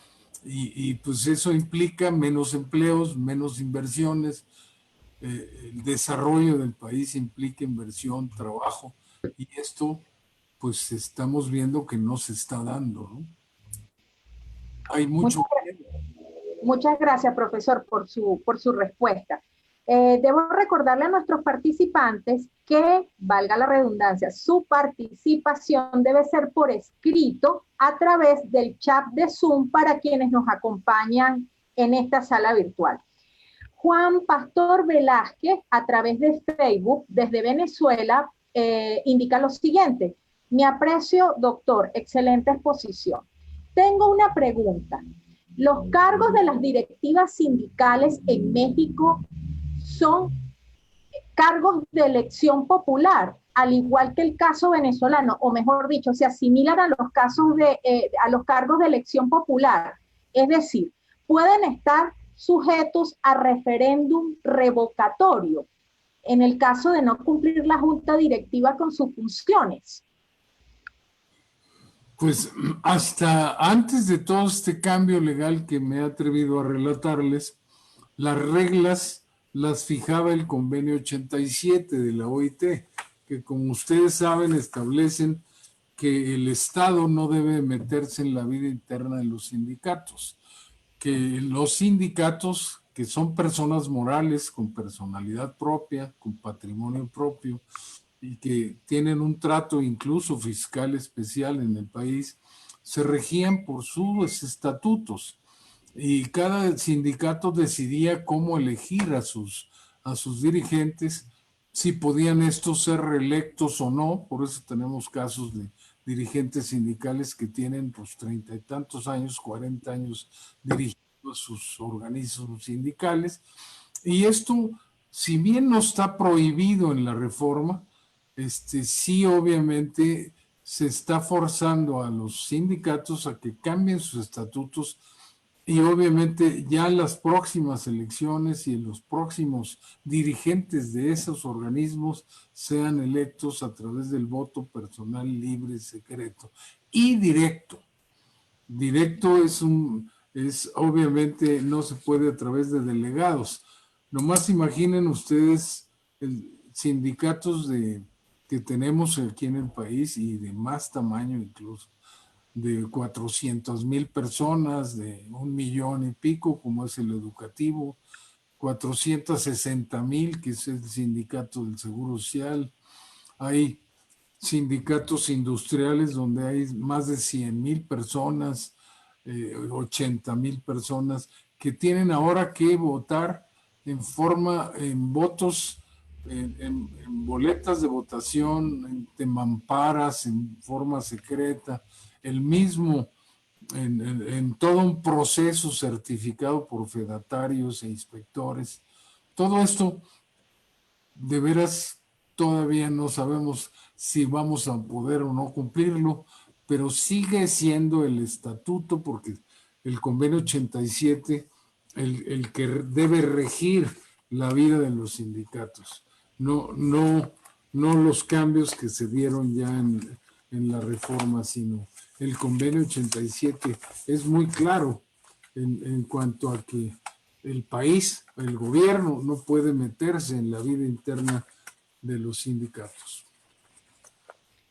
y pues eso implica menos empleos, menos inversiones, el desarrollo del país implica inversión, trabajo, y esto pues estamos viendo que no se está dando, ¿no? Hay mucho. Muchas gracias, profesor, por su respuesta. Debo recordarle a nuestros participantes que, valga la redundancia, su participación debe ser por escrito a través del chat de Zoom para quienes nos acompañan en esta sala virtual. Juan Pastor Velázquez, a través de Facebook, desde Venezuela, indica lo siguiente. Mi aprecio, doctor, excelente exposición. Tengo una pregunta. Los cargos de las directivas sindicales en México son cargos de elección popular, al igual que el caso venezolano, o mejor dicho, se asimilan a los cargos de elección popular. Es decir, pueden estar sujetos a referéndum revocatorio en el caso de no cumplir la junta directiva con sus funciones. Pues hasta antes de todo este cambio legal que me he atrevido a relatarles, las reglas las fijaba el convenio 87 de la OIT, que como ustedes saben establecen que el Estado no debe meterse en la vida interna de los sindicatos, que los sindicatos, que son personas morales con personalidad propia, con patrimonio propio, y que tienen un trato incluso fiscal especial en el país, se regían por sus estatutos y cada sindicato decidía cómo elegir a sus dirigentes, si podían estos ser reelectos o no. Por eso tenemos casos de dirigentes sindicales que tienen pues 30 y tantos años, 40 años dirigiendo sus organismos sindicales. Y esto, si bien no está prohibido en la reforma, sí obviamente se está forzando a los sindicatos a que cambien sus estatutos y obviamente ya en las próximas elecciones y en los próximos dirigentes de esos organismos sean electos a través del voto personal libre, secreto y directo. Directo es obviamente no se puede a través de delegados. Nomás imaginen ustedes sindicatos que tenemos aquí en el país y de más tamaño incluso, de 400,000 personas, de 1,000,000 y pico, como es el educativo, 460,000, que es el sindicato del Seguro Social. Hay sindicatos industriales donde hay más de 100,000 personas, 80,000 personas, que tienen ahora que votar en votos, en boletas de votación, en mamparas, en forma secreta, el mismo, en todo un proceso certificado por fedatarios e inspectores, todo esto, de veras, todavía no sabemos si vamos a poder o no cumplirlo, pero sigue siendo el estatuto, porque el convenio 87, el que debe regir la vida de los sindicatos, no los cambios que se dieron ya en la reforma, sino el convenio 87 es muy claro en cuanto a que el país, el gobierno, no puede meterse en la vida interna de los sindicatos.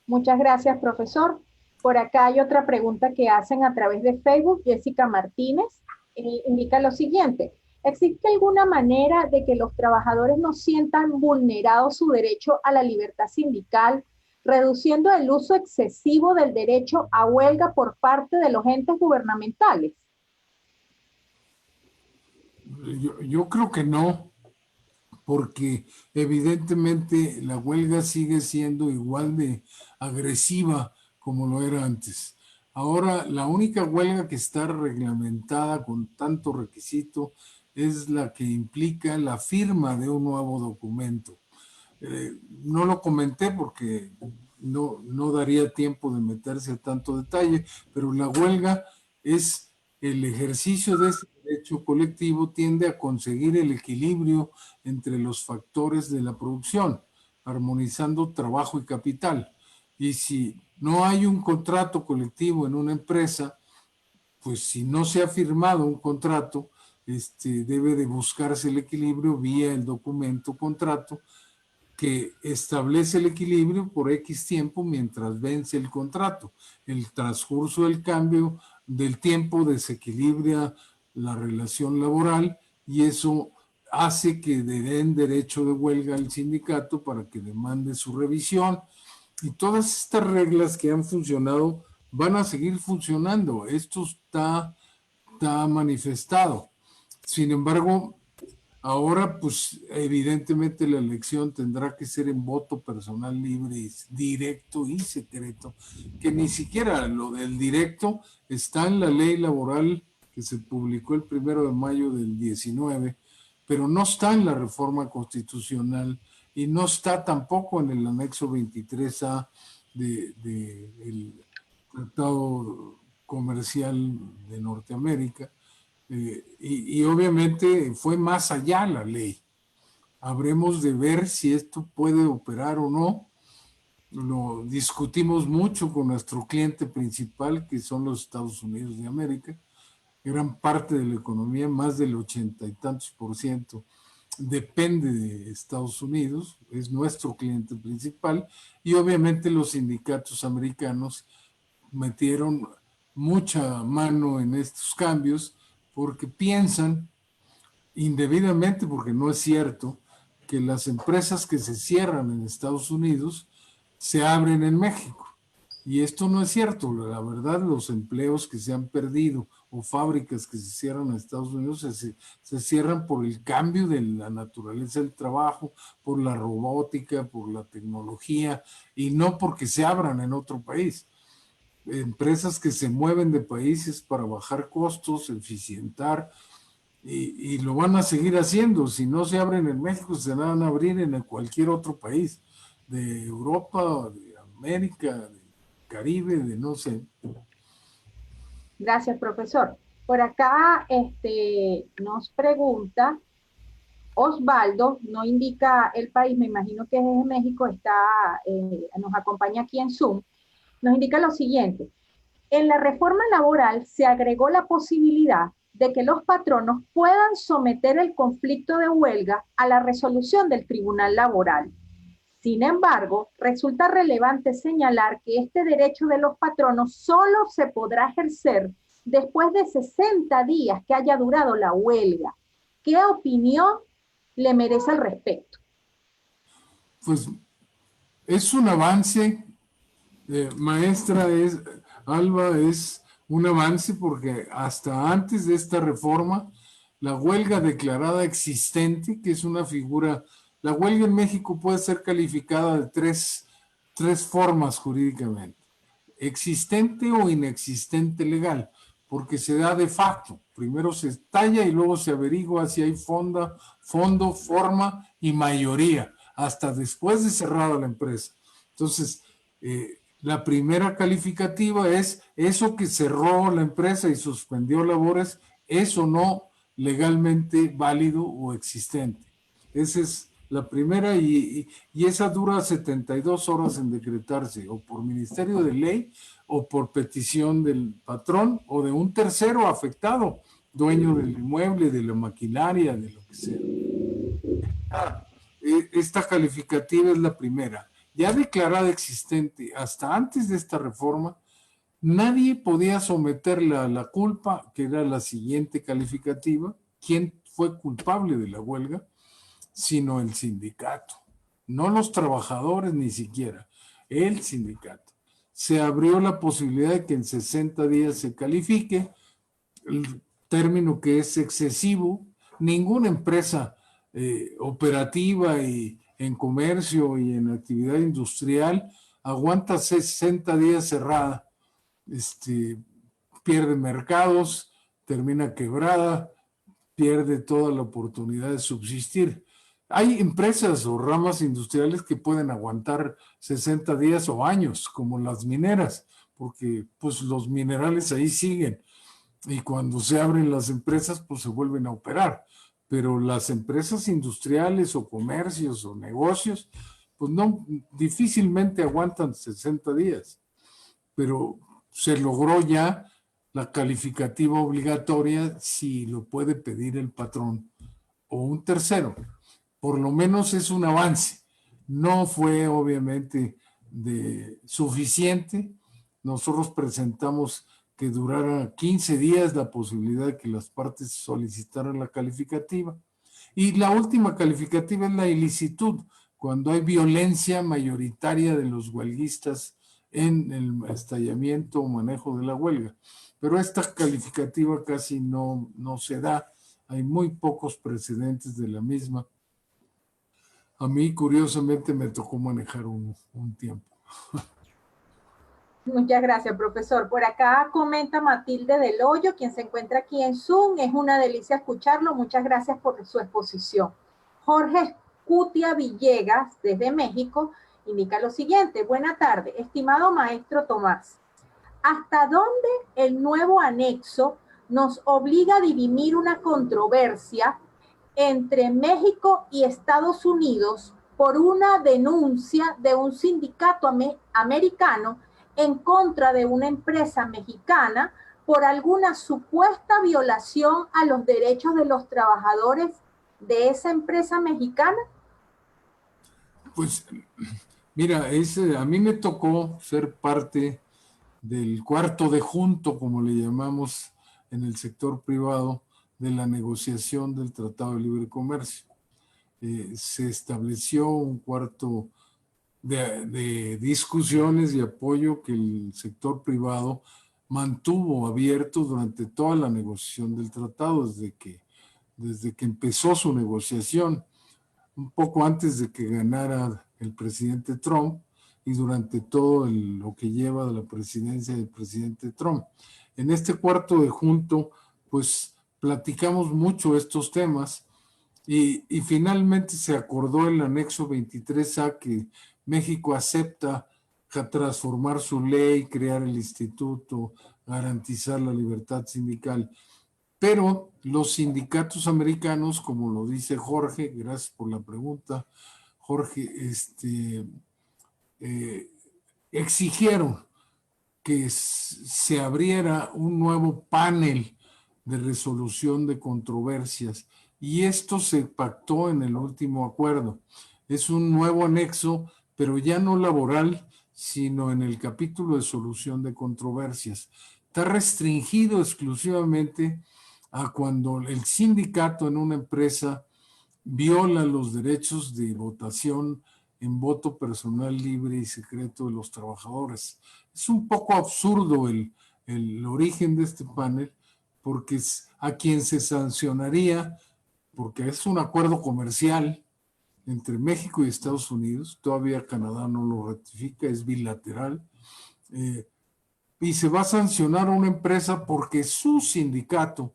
Muchas gracias, profesor. Por acá hay otra pregunta que hacen a través de Facebook. Jessica Martínez indica lo siguiente. ¿Existe alguna manera de que los trabajadores no sientan vulnerado su derecho a la libertad sindical, reduciendo el uso excesivo del derecho a huelga por parte de los entes gubernamentales? Yo creo que no, porque evidentemente la huelga sigue siendo igual de agresiva como lo era antes. Ahora, la única huelga que está reglamentada con tanto requisito es la que implica la firma de un nuevo documento. No lo comenté porque no daría tiempo de meterse a tanto detalle, pero la huelga es el ejercicio de este derecho colectivo, tiende a conseguir el equilibrio entre los factores de la producción, armonizando trabajo y capital. Y si no hay un contrato colectivo en una empresa, pues si no se ha firmado un contrato, debe de buscarse el equilibrio vía el documento contrato que establece el equilibrio por X tiempo mientras vence el contrato. El transcurso del tiempo desequilibra la relación laboral y eso hace que den derecho de huelga al sindicato para que demande su revisión. Y todas estas reglas que han funcionado van a seguir funcionando. Esto está manifestado. Sin embargo, ahora, pues evidentemente la elección tendrá que ser en voto personal libre, directo y secreto, que ni siquiera lo del directo está en la ley laboral que se publicó el 1 de mayo del 19, pero no está en la reforma constitucional y no está tampoco en el anexo 23A del Tratado Comercial de Norteamérica. Y obviamente fue más allá la ley. Habremos de ver si esto puede operar o no. Lo discutimos mucho con nuestro cliente principal, que son los Estados Unidos de América. Gran parte de la economía, más del 80 y tantos %, depende de Estados Unidos, es nuestro cliente principal, y obviamente los sindicatos americanos metieron mucha mano en estos cambios porque piensan indebidamente, porque no es cierto, que las empresas que se cierran en Estados Unidos se abren en México. Y esto no es cierto. La verdad, los empleos que se han perdido o fábricas que se cierran en Estados Unidos se cierran por el cambio de la naturaleza del trabajo, por la robótica, por la tecnología, y no porque se abran en otro país. Empresas que se mueven de países para bajar costos, eficientar, y lo van a seguir haciendo. Si no se abren en México, se van a abrir en cualquier otro país, de Europa, de América, de Caribe, de no sé. Gracias, profesor. Por acá nos pregunta Osvaldo, no indica el país, me imagino que es de México, nos acompaña aquí en Zoom, nos indica lo siguiente. En la reforma laboral se agregó la posibilidad de que los patronos puedan someter el conflicto de huelga a la resolución del Tribunal Laboral. Sin embargo, resulta relevante señalar que este derecho de los patronos solo se podrá ejercer después de 60 días que haya durado la huelga. ¿Qué opinión le merece al respecto? Pues es un avance, maestra Alba, es un avance porque hasta antes de esta reforma, la huelga declarada existente, que es una figura, la huelga en México puede ser calificada de tres formas jurídicamente: existente o inexistente legal. porque se da de facto. Primero se estalla y luego se averigua si hay fondo, forma y mayoría, hasta después de cerrada la empresa. Entonces, la primera calificativa es eso que cerró la empresa y suspendió labores, ¿es o no legalmente válido o existente? Esa es la primera y esa dura 72 horas en decretarse, o por ministerio de ley, o por petición del patrón, o de un tercero afectado, dueño del inmueble, de la maquinaria, de lo que sea. Esta calificativa es la primera. Ya declarada existente hasta antes de esta reforma, nadie podía someterla a la culpa, que era la siguiente calificativa, quién fue culpable de la huelga, sino el sindicato, no los trabajadores ni siquiera, el sindicato. Se abrió la posibilidad de que en 60 días se califique, el término que es excesivo. Ninguna empresa operativa y en comercio y en actividad industrial aguanta 60 días cerrada. Pierde mercados, termina quebrada, pierde toda la oportunidad de subsistir. Hay empresas o ramas industriales que pueden aguantar 60 días o años, como las mineras, porque pues los minerales ahí siguen y cuando se abren las empresas pues se vuelven a operar, pero las empresas industriales o comercios o negocios pues no, difícilmente aguantan 60 días, pero se logró ya la calificativa obligatoria si lo puede pedir el patrón o un tercero. Por lo menos es un avance. No fue obviamente suficiente. Nosotros presentamos que durara 15 días la posibilidad de que las partes solicitaran la calificativa. Y la última calificativa es la ilicitud, cuando hay violencia mayoritaria de los huelguistas en el estallamiento o manejo de la huelga. Pero esta calificativa casi no se da. Hay muy pocos precedentes de la misma. A mí, curiosamente, me tocó manejar un tiempo. Muchas gracias, profesor. Por acá comenta Matilde del Hoyo, quien se encuentra aquí en Zoom. Es una delicia escucharlo. Muchas gracias por su exposición. Jorge Cutia Villegas, desde México, indica lo siguiente. Buena tarde, estimado maestro Tomás. ¿Hasta dónde el nuevo anexo nos obliga a dirimir una controversia entre México y Estados Unidos por una denuncia de un sindicato americano en contra de una empresa mexicana por alguna supuesta violación a los derechos de los trabajadores de esa empresa mexicana? Pues, mira, a mí me tocó ser parte del cuarto de junto, como le llamamos en el sector privado, de la negociación del Tratado de Libre Comercio. Se estableció un cuarto de discusiones y apoyo que el sector privado mantuvo abierto durante toda la negociación del tratado, desde que empezó su negociación, un poco antes de que ganara el presidente Trump y durante todo lo que lleva de la presidencia del presidente Trump. En este cuarto de junto, pues platicamos mucho estos temas y finalmente se acordó el anexo 23A que México acepta transformar su ley, crear el instituto, garantizar la libertad sindical. Pero los sindicatos americanos, como lo dice Jorge, gracias por la pregunta, Jorge, exigieron que se abriera un nuevo panel de resolución de controversias y esto se pactó en el último acuerdo. Es un nuevo anexo, pero ya no laboral, sino en el capítulo de solución de controversias. Está restringido exclusivamente a cuando el sindicato en una empresa viola los derechos de votación en voto personal libre y secreto de los trabajadores. Es un poco absurdo el origen de este panel, porque es a quien se sancionaría, porque es un acuerdo comercial entre México y Estados Unidos, todavía Canadá no lo ratifica, es bilateral. y se va a sancionar a una empresa porque su sindicato,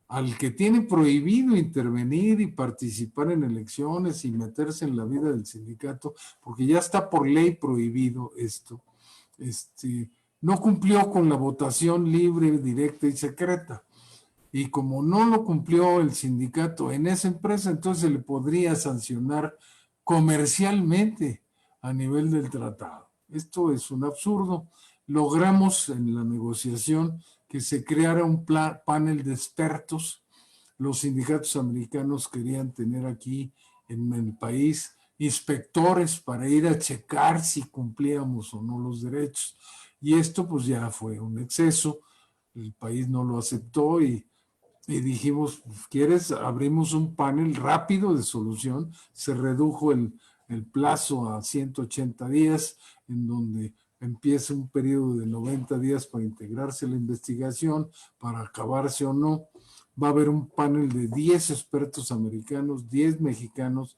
al que tiene prohibido intervenir y participar en elecciones y meterse en la vida del sindicato, porque ya está por ley prohibido esto, no cumplió con la votación libre, directa y secreta. Y como no lo cumplió el sindicato en esa empresa, entonces se le podría sancionar comercialmente a nivel del tratado. Esto es un absurdo. Logramos en la negociación que se creara un panel de expertos. Los sindicatos americanos querían tener aquí en el país inspectores para ir a checar si cumplíamos o no los derechos. Y esto pues ya fue un exceso. El país no lo aceptó y dijimos, ¿quieres? Abrimos un panel rápido de solución. Se redujo el plazo a 180 días, en donde empieza un periodo de 90 días para integrarse la investigación, para acabarse o no. Va a haber un panel de 10 expertos americanos, 10 mexicanos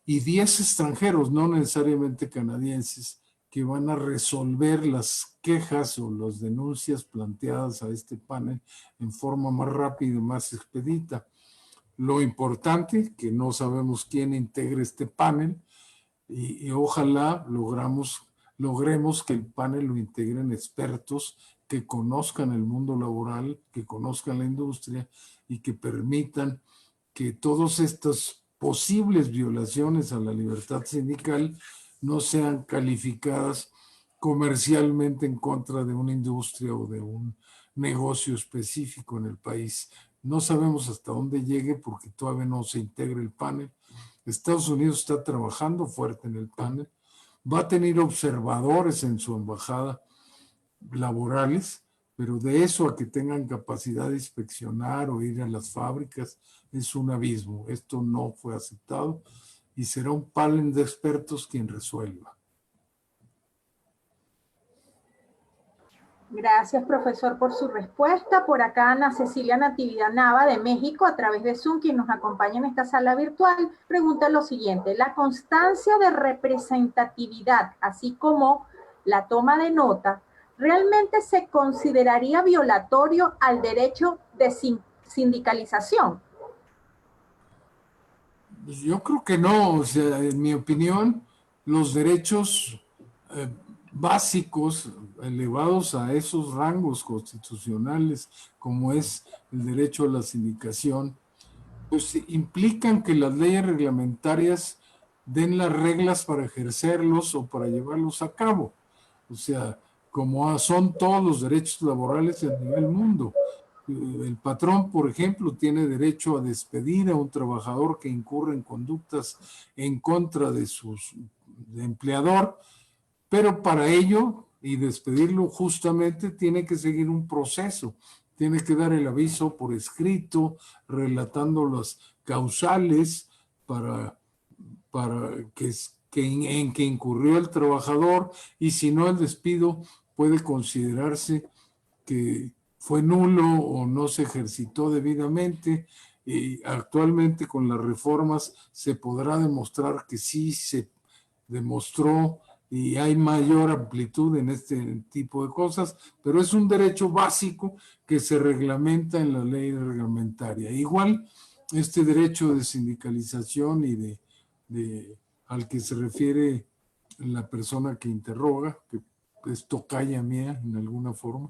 y 10 extranjeros, no necesariamente canadienses, que van a resolver las quejas o las denuncias planteadas a este panel en forma más rápida y más expedita. Lo importante, que no sabemos quién integre este panel, y ojalá logremos que el panel lo integren expertos que conozcan el mundo laboral, que conozcan la industria y que permitan que todas estas posibles violaciones a la libertad sindical no sean calificadas comercialmente en contra de una industria o de un negocio específico en el país. No sabemos hasta dónde llegue porque todavía no se integra el panel. Estados Unidos está trabajando fuerte en el panel. Va a tener observadores en su embajada laborales, pero de eso a que tengan capacidad de inspeccionar o ir a las fábricas es un abismo. Esto no fue aceptado y será un panel de expertos quien resuelva. Gracias, profesor, por su respuesta. Por acá, Ana Cecilia Natividad Nava, de México, a través de Zoom, quien nos acompaña en esta sala virtual, pregunta lo siguiente: la constancia de representatividad, así como la toma de nota, ¿realmente se consideraría violatorio al derecho de sindicalización? Yo creo que no. O sea, en mi opinión, los derechos básicos elevados a esos rangos constitucionales, como es el derecho a la sindicación, pues implican que las leyes reglamentarias den las reglas para ejercerlos o para llevarlos a cabo. O sea, como son todos los derechos laborales a nivel mundo. El patrón, por ejemplo, tiene derecho a despedir a un trabajador que incurre en conductas en contra de su empleador, pero para ello, y despedirlo justamente, tiene que seguir un proceso. Tiene que dar el aviso por escrito, relatando las causales para en que incurrió el trabajador, y si no, el despido puede considerarse que fue nulo o no se ejercitó debidamente. Y actualmente con las reformas se podrá demostrar que sí se demostró y hay mayor amplitud en este tipo de cosas, pero es un derecho básico que se reglamenta en la ley reglamentaria. Igual, este derecho de sindicalización y al que se refiere la persona que interroga, que es tocaya mía en alguna forma,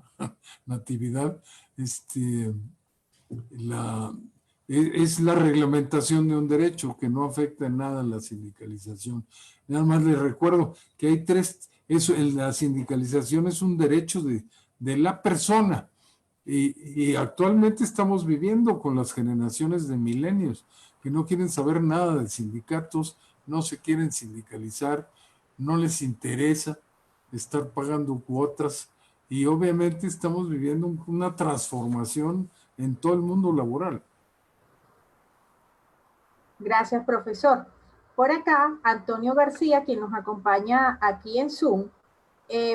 Natividad, es la reglamentación de un derecho que no afecta en nada a la sindicalización. Nada más les recuerdo que hay la sindicalización es un derecho de la persona, y actualmente estamos viviendo con las generaciones de milenios que no quieren saber nada de sindicatos, no se quieren sindicalizar, no les interesa estar pagando cuotas, y obviamente estamos viviendo una transformación en todo el mundo laboral. Gracias, profesor. Por acá, Antonio García, quien nos acompaña aquí en Zoom,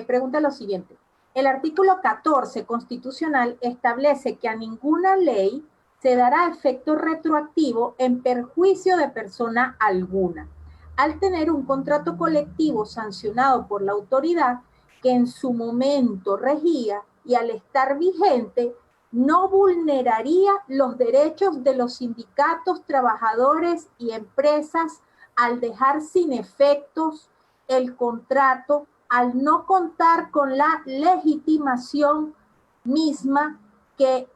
pregunta lo siguiente: el artículo 14 constitucional establece que a ninguna ley se dará efecto retroactivo en perjuicio de persona alguna. Al tener un contrato colectivo sancionado por la autoridad, que en su momento regía y al estar vigente no vulneraría los derechos de los sindicatos, trabajadores y empresas al dejar sin efectos el contrato, al no contar con la legitimación misma que,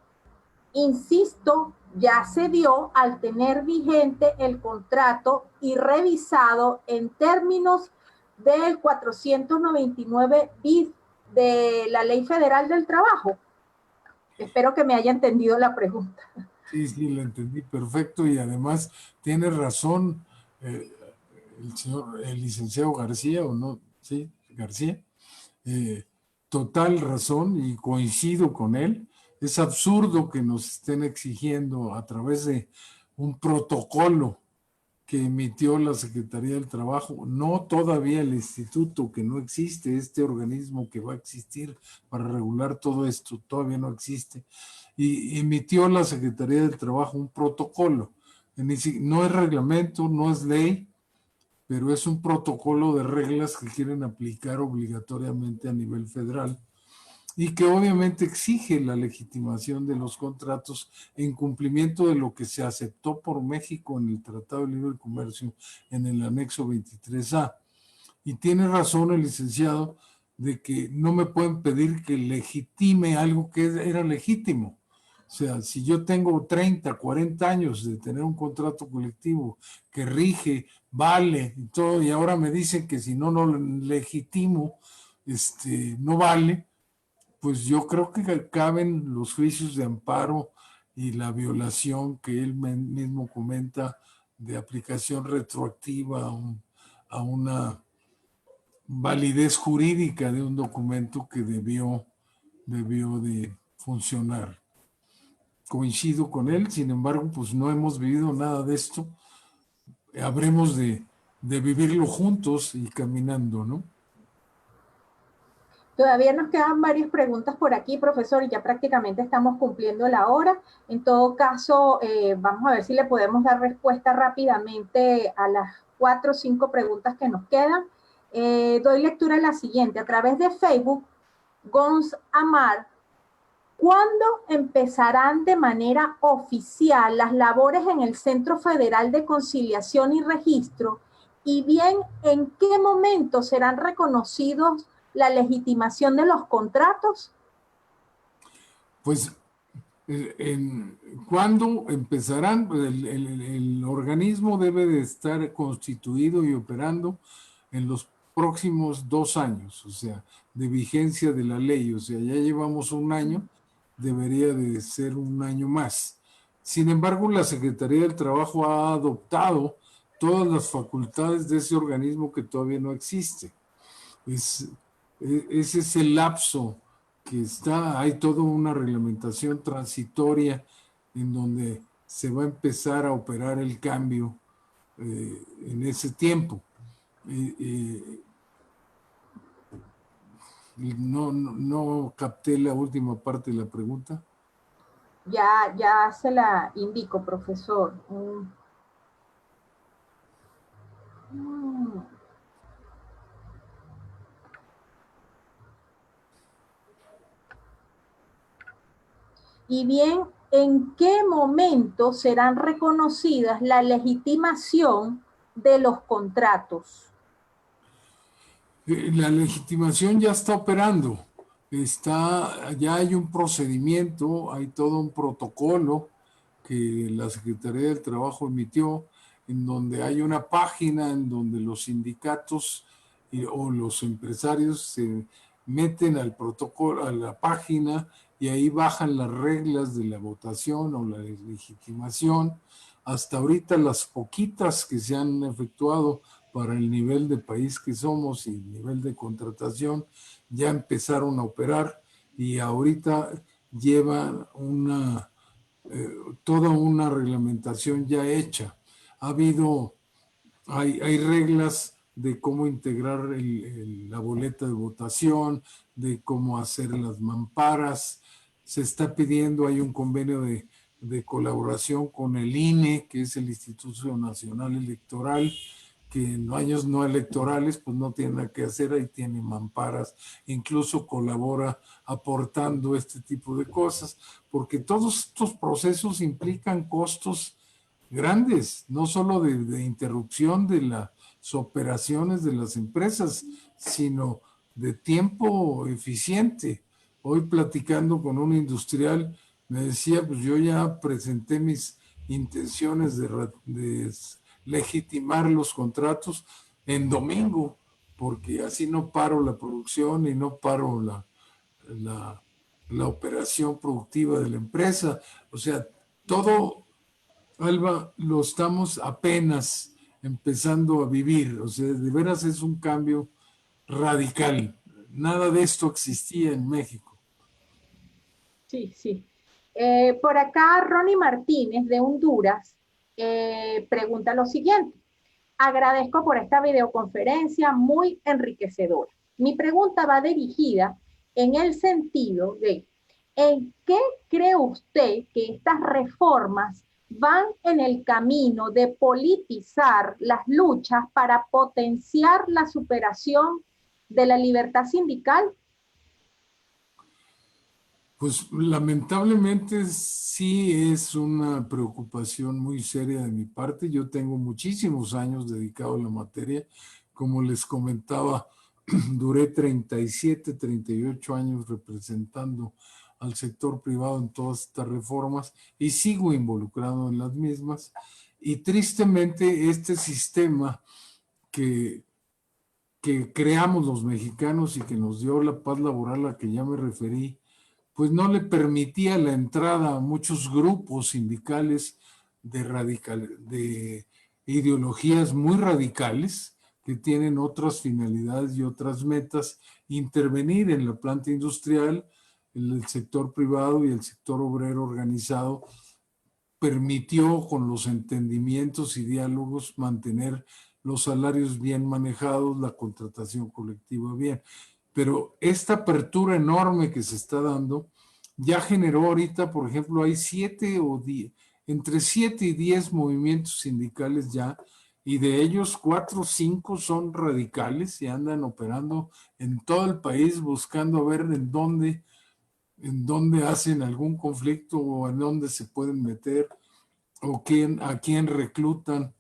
insisto, ya se dio al tener vigente el contrato y revisado en términos del 499 bis de la Ley Federal del Trabajo. Espero que me haya entendido la pregunta. Sí, sí, la entendí perfecto y además tiene razón el licenciado García, ¿o no? Sí, García. Total razón y coincido con él. Es absurdo que nos estén exigiendo a través de un protocolo que emitió la Secretaría del Trabajo, no todavía el instituto, que no existe, este organismo que va a existir para regular todo esto, todavía no existe, y emitió la Secretaría del Trabajo un protocolo. No es reglamento, no es ley, pero es un protocolo de reglas que quieren aplicar obligatoriamente a nivel federal y que obviamente exige la legitimación de los contratos en cumplimiento de lo que se aceptó por México en el Tratado de Libre Comercio en el anexo 23A. Y tiene razón el licenciado de que no me pueden pedir que legitime algo que era legítimo. O sea, si yo tengo 30, 40 años de tener un contrato colectivo que rige, vale y todo, y ahora me dicen que si no, no legitimo, no vale, pues yo creo que caben los juicios de amparo y la violación que él mismo comenta de aplicación retroactiva a una validez jurídica de un documento que debió de funcionar. Coincido con él, sin embargo, pues no hemos vivido nada de esto. Habremos de vivirlo juntos y caminando, ¿no? Todavía nos quedan varias preguntas por aquí, profesor, y ya prácticamente estamos cumpliendo la hora. En todo caso, vamos a ver si le podemos dar respuesta rápidamente a las 4 o 5 preguntas que nos quedan. Doy lectura a la siguiente. A través de Facebook, Gons Amar, ¿cuándo empezarán de manera oficial las labores en el Centro Federal de Conciliación y Registro? Y bien, ¿en qué momento serán reconocidos la legitimación de los contratos? Pues, ¿cuándo empezarán? Pues el organismo debe de estar constituido y operando en los próximos 2 años, o sea, de vigencia de la ley. O sea, ya llevamos 1 año, debería de ser 1 año más. Sin embargo, la Secretaría del Trabajo ha adoptado todas las facultades de ese organismo que todavía no existe. Ese es el lapso que está, hay toda una reglamentación transitoria en donde se va a empezar a operar el cambio en ese tiempo. No capté la última parte de la pregunta. Ya se la indico, profesor. Y bien, ¿en qué momento serán reconocidas la legitimación de los contratos? La legitimación ya está operando. Ya hay un procedimiento, hay todo un protocolo que la Secretaría del Trabajo emitió, en donde hay una página en donde los sindicatos o los empresarios se meten al protocolo, a la página, y ahí bajan las reglas de la votación o la legitimación. Hasta ahorita las poquitas que se han efectuado para el nivel de país que somos y el nivel de contratación ya empezaron a operar, y ahorita llevan toda una reglamentación ya hecha. Hay reglas de cómo integrar la boleta de votación, de cómo hacer las mamparas. Se está pidiendo, hay un convenio de colaboración con el INE, que es el Instituto Nacional Electoral, que en años no electorales pues no tiene nada que hacer, ahí tiene mamparas, incluso colabora aportando este tipo de cosas, porque todos estos procesos implican costos grandes, no solo de interrupción de las operaciones de las empresas, sino de tiempo eficiente. Hoy platicando con un industrial me decía, pues yo ya presenté mis intenciones de legitimar los contratos en domingo, porque así no paro la producción y no paro la operación productiva de la empresa. O sea, todo, Alba, lo estamos apenas empezando a vivir. O sea, de veras es un cambio radical. Nada de esto existía en México. Sí, sí. Por acá, Ronnie Martínez de Honduras pregunta lo siguiente. Agradezco por esta videoconferencia muy enriquecedora. Mi pregunta va dirigida en el sentido de, ¿en qué cree usted que estas reformas van en el camino de politizar las luchas para potenciar la superación de la libertad sindical? Pues lamentablemente sí es una preocupación muy seria de mi parte. Yo tengo muchísimos años dedicado a la materia. Como les comentaba, duré 37, 38 años representando al sector privado en todas estas reformas y sigo involucrado en las mismas. Y tristemente este sistema que, que creamos los mexicanos y que nos dio la paz laboral a la que ya me referí, pues no le permitía la entrada a muchos grupos sindicales de ideologías muy radicales que tienen otras finalidades y otras metas, intervenir en la planta industrial, en el sector privado y el sector obrero organizado, permitió con los entendimientos y diálogos mantener los salarios bien manejados, la contratación colectiva bien. Pero esta apertura enorme que se está dando ya generó ahorita, por ejemplo, hay 7 o 10, entre 7 y 10 movimientos sindicales ya, y de ellos 4 o 5 son radicales y andan operando en todo el país buscando ver en dónde hacen algún conflicto o en dónde se pueden meter o a quién reclutan.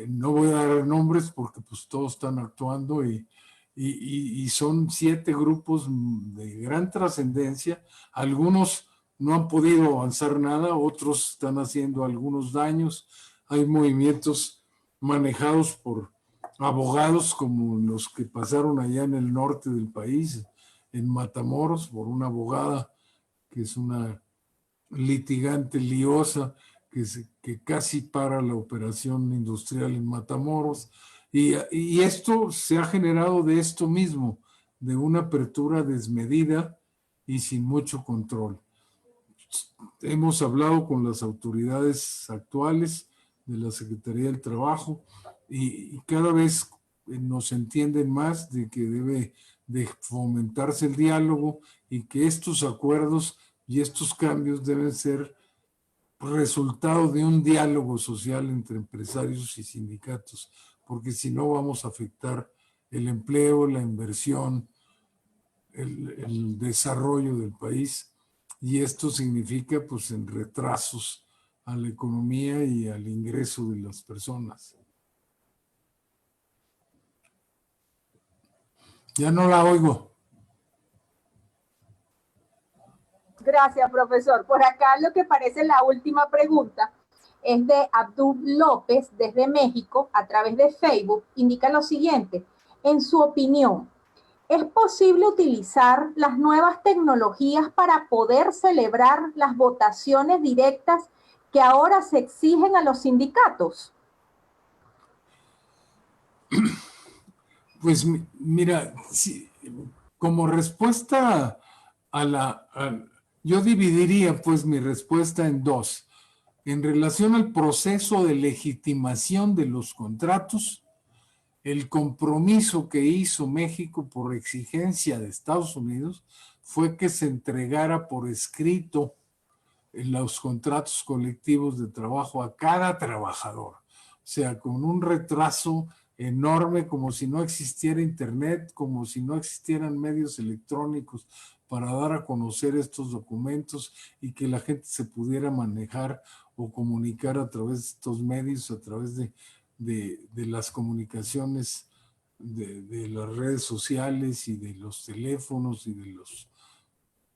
No voy a dar nombres porque pues todos están actuando y son 7 grupos de gran trascendencia. Algunos no han podido avanzar nada, otros están haciendo algunos daños. Hay movimientos manejados por abogados como los que pasaron allá en el norte del país, en Matamoros, por una abogada que es una litigante liosa que casi para la operación industrial en Matamoros. Y esto se ha generado de esto mismo, de una apertura desmedida y sin mucho control. Hemos hablado con las autoridades actuales de la Secretaría del Trabajo y cada vez nos entienden más de que debe de fomentarse el diálogo y que estos acuerdos y estos cambios deben ser resultado de un diálogo social entre empresarios y sindicatos, porque si no vamos a afectar el empleo, la inversión, el desarrollo del país, y esto significa pues en retrasos a la economía y al ingreso de las personas. Ya no la oigo. Gracias, profesor. Por acá lo que parece la última pregunta es de Abdul López desde México a través de Facebook. Indica lo siguiente. En su opinión, ¿es posible utilizar las nuevas tecnologías para poder celebrar las votaciones directas que ahora se exigen a los sindicatos? Pues mira, sí, como respuesta yo dividiría pues mi respuesta en dos. En relación al proceso de legitimación de los contratos, el compromiso que hizo México por exigencia de Estados Unidos fue que se entregara por escrito en los contratos colectivos de trabajo a cada trabajador. sea, con un retraso enorme, como si no existiera internet, como si no existieran medios electrónicos para dar a conocer estos documentos y que la gente se pudiera manejar o comunicar a través de estos medios, a través de las comunicaciones, de las redes sociales y de los teléfonos y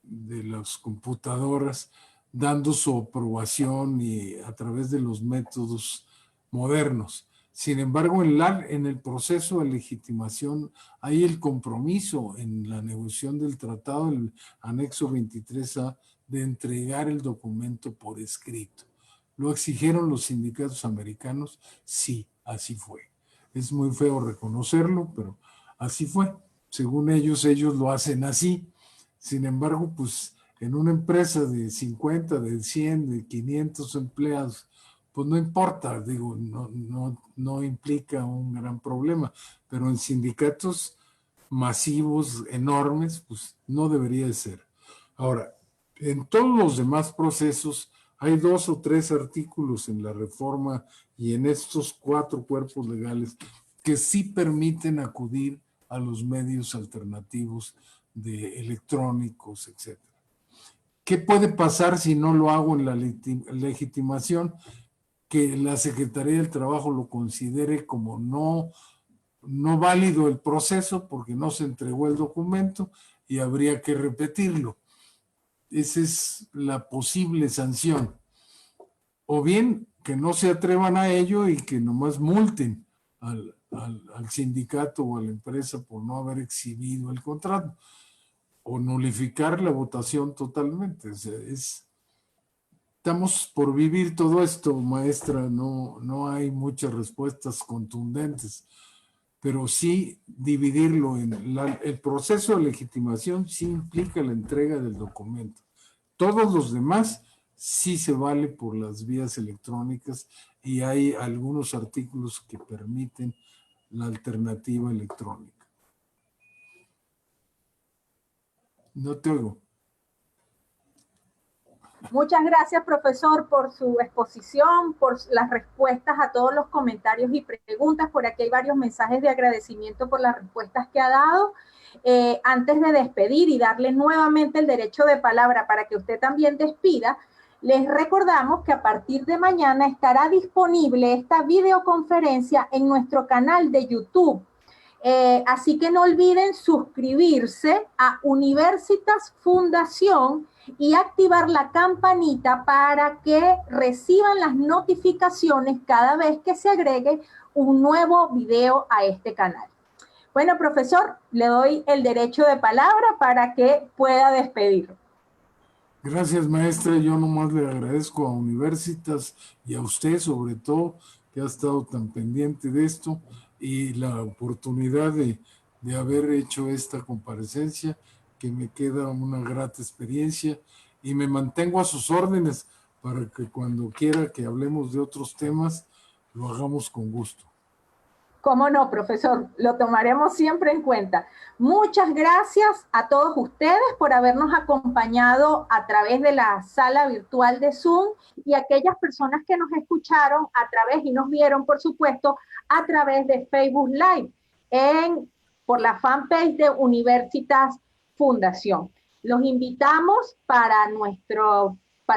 de las computadoras, dando su aprobación y a través de los métodos modernos. Sin embargo, en el proceso de legitimación hay el compromiso en la negociación del tratado, el anexo 23A, de entregar el documento por escrito. ¿Lo exigieron los sindicatos americanos? Sí, así fue. Es muy feo reconocerlo, pero así fue. Según ellos lo hacen así. Sin embargo, pues en una empresa de 50, de 100, de 500 empleados, pues no importa, digo, no implica un gran problema, pero en sindicatos masivos, enormes, pues no debería de ser. Ahora, en todos los demás procesos hay 2 o 3 artículos en la reforma y en estos 4 cuerpos legales que sí permiten acudir a los medios alternativos de electrónicos, etc. ¿Qué puede pasar si no lo hago en la legitimación? Que la Secretaría del Trabajo lo considere como no válido el proceso porque no se entregó el documento y habría que repetirlo. Esa es la posible sanción. O bien que no se atrevan a ello y que nomás multen al sindicato o a la empresa por no haber exhibido el contrato o nulificar la votación totalmente. O sea, estamos por vivir todo esto, maestra, no hay muchas respuestas contundentes, pero sí dividirlo en el proceso de legitimación sí implica la entrega del documento. Todos los demás sí se vale por las vías electrónicas y hay algunos artículos que permiten la alternativa electrónica. No te oigo. Muchas gracias, profesor, por su exposición, por las respuestas a todos los comentarios y preguntas. Por aquí hay varios mensajes de agradecimiento por las respuestas que ha dado. Antes de despedir y darle nuevamente el derecho de palabra para que usted también despida, les recordamos que a partir de mañana estará disponible esta videoconferencia en nuestro canal de YouTube. Así que no olviden suscribirse a Universitas Fundación y activar la campanita para que reciban las notificaciones cada vez que se agregue un nuevo video a este canal. Bueno, profesor, le doy el derecho de palabra para que pueda despedir. Gracias, maestra. Yo nomás le agradezco a Universitas y a usted, sobre todo, que ha estado tan pendiente de esto y la oportunidad de haber hecho esta comparecencia, que me queda una grata experiencia y me mantengo a sus órdenes para que cuando quiera que hablemos de otros temas, lo hagamos con gusto. ¿Cómo no, profesor? Lo tomaremos siempre en cuenta. Muchas gracias a todos ustedes por habernos acompañado a través de la sala virtual de Zoom y a aquellas personas que nos escucharon a través y nos vieron, por supuesto, a través de Facebook Live por la fanpage de Universitas Fundación. Los invitamos para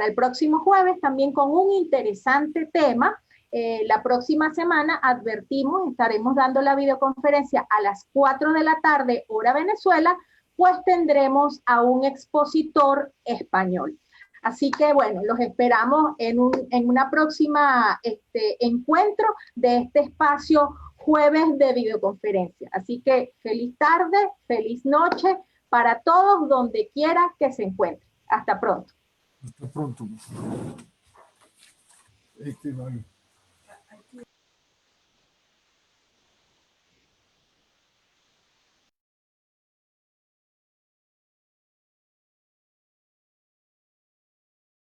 el próximo jueves también con un interesante tema. La próxima semana, advertimos, estaremos dando la videoconferencia a las 4 de la tarde, hora Venezuela, pues tendremos a un expositor español. Así que, bueno, los esperamos en una próxima encuentro de este espacio jueves de videoconferencia. Así que feliz tarde, feliz noche para todos donde quiera que se encuentren. Hasta pronto. Hasta pronto. Vale.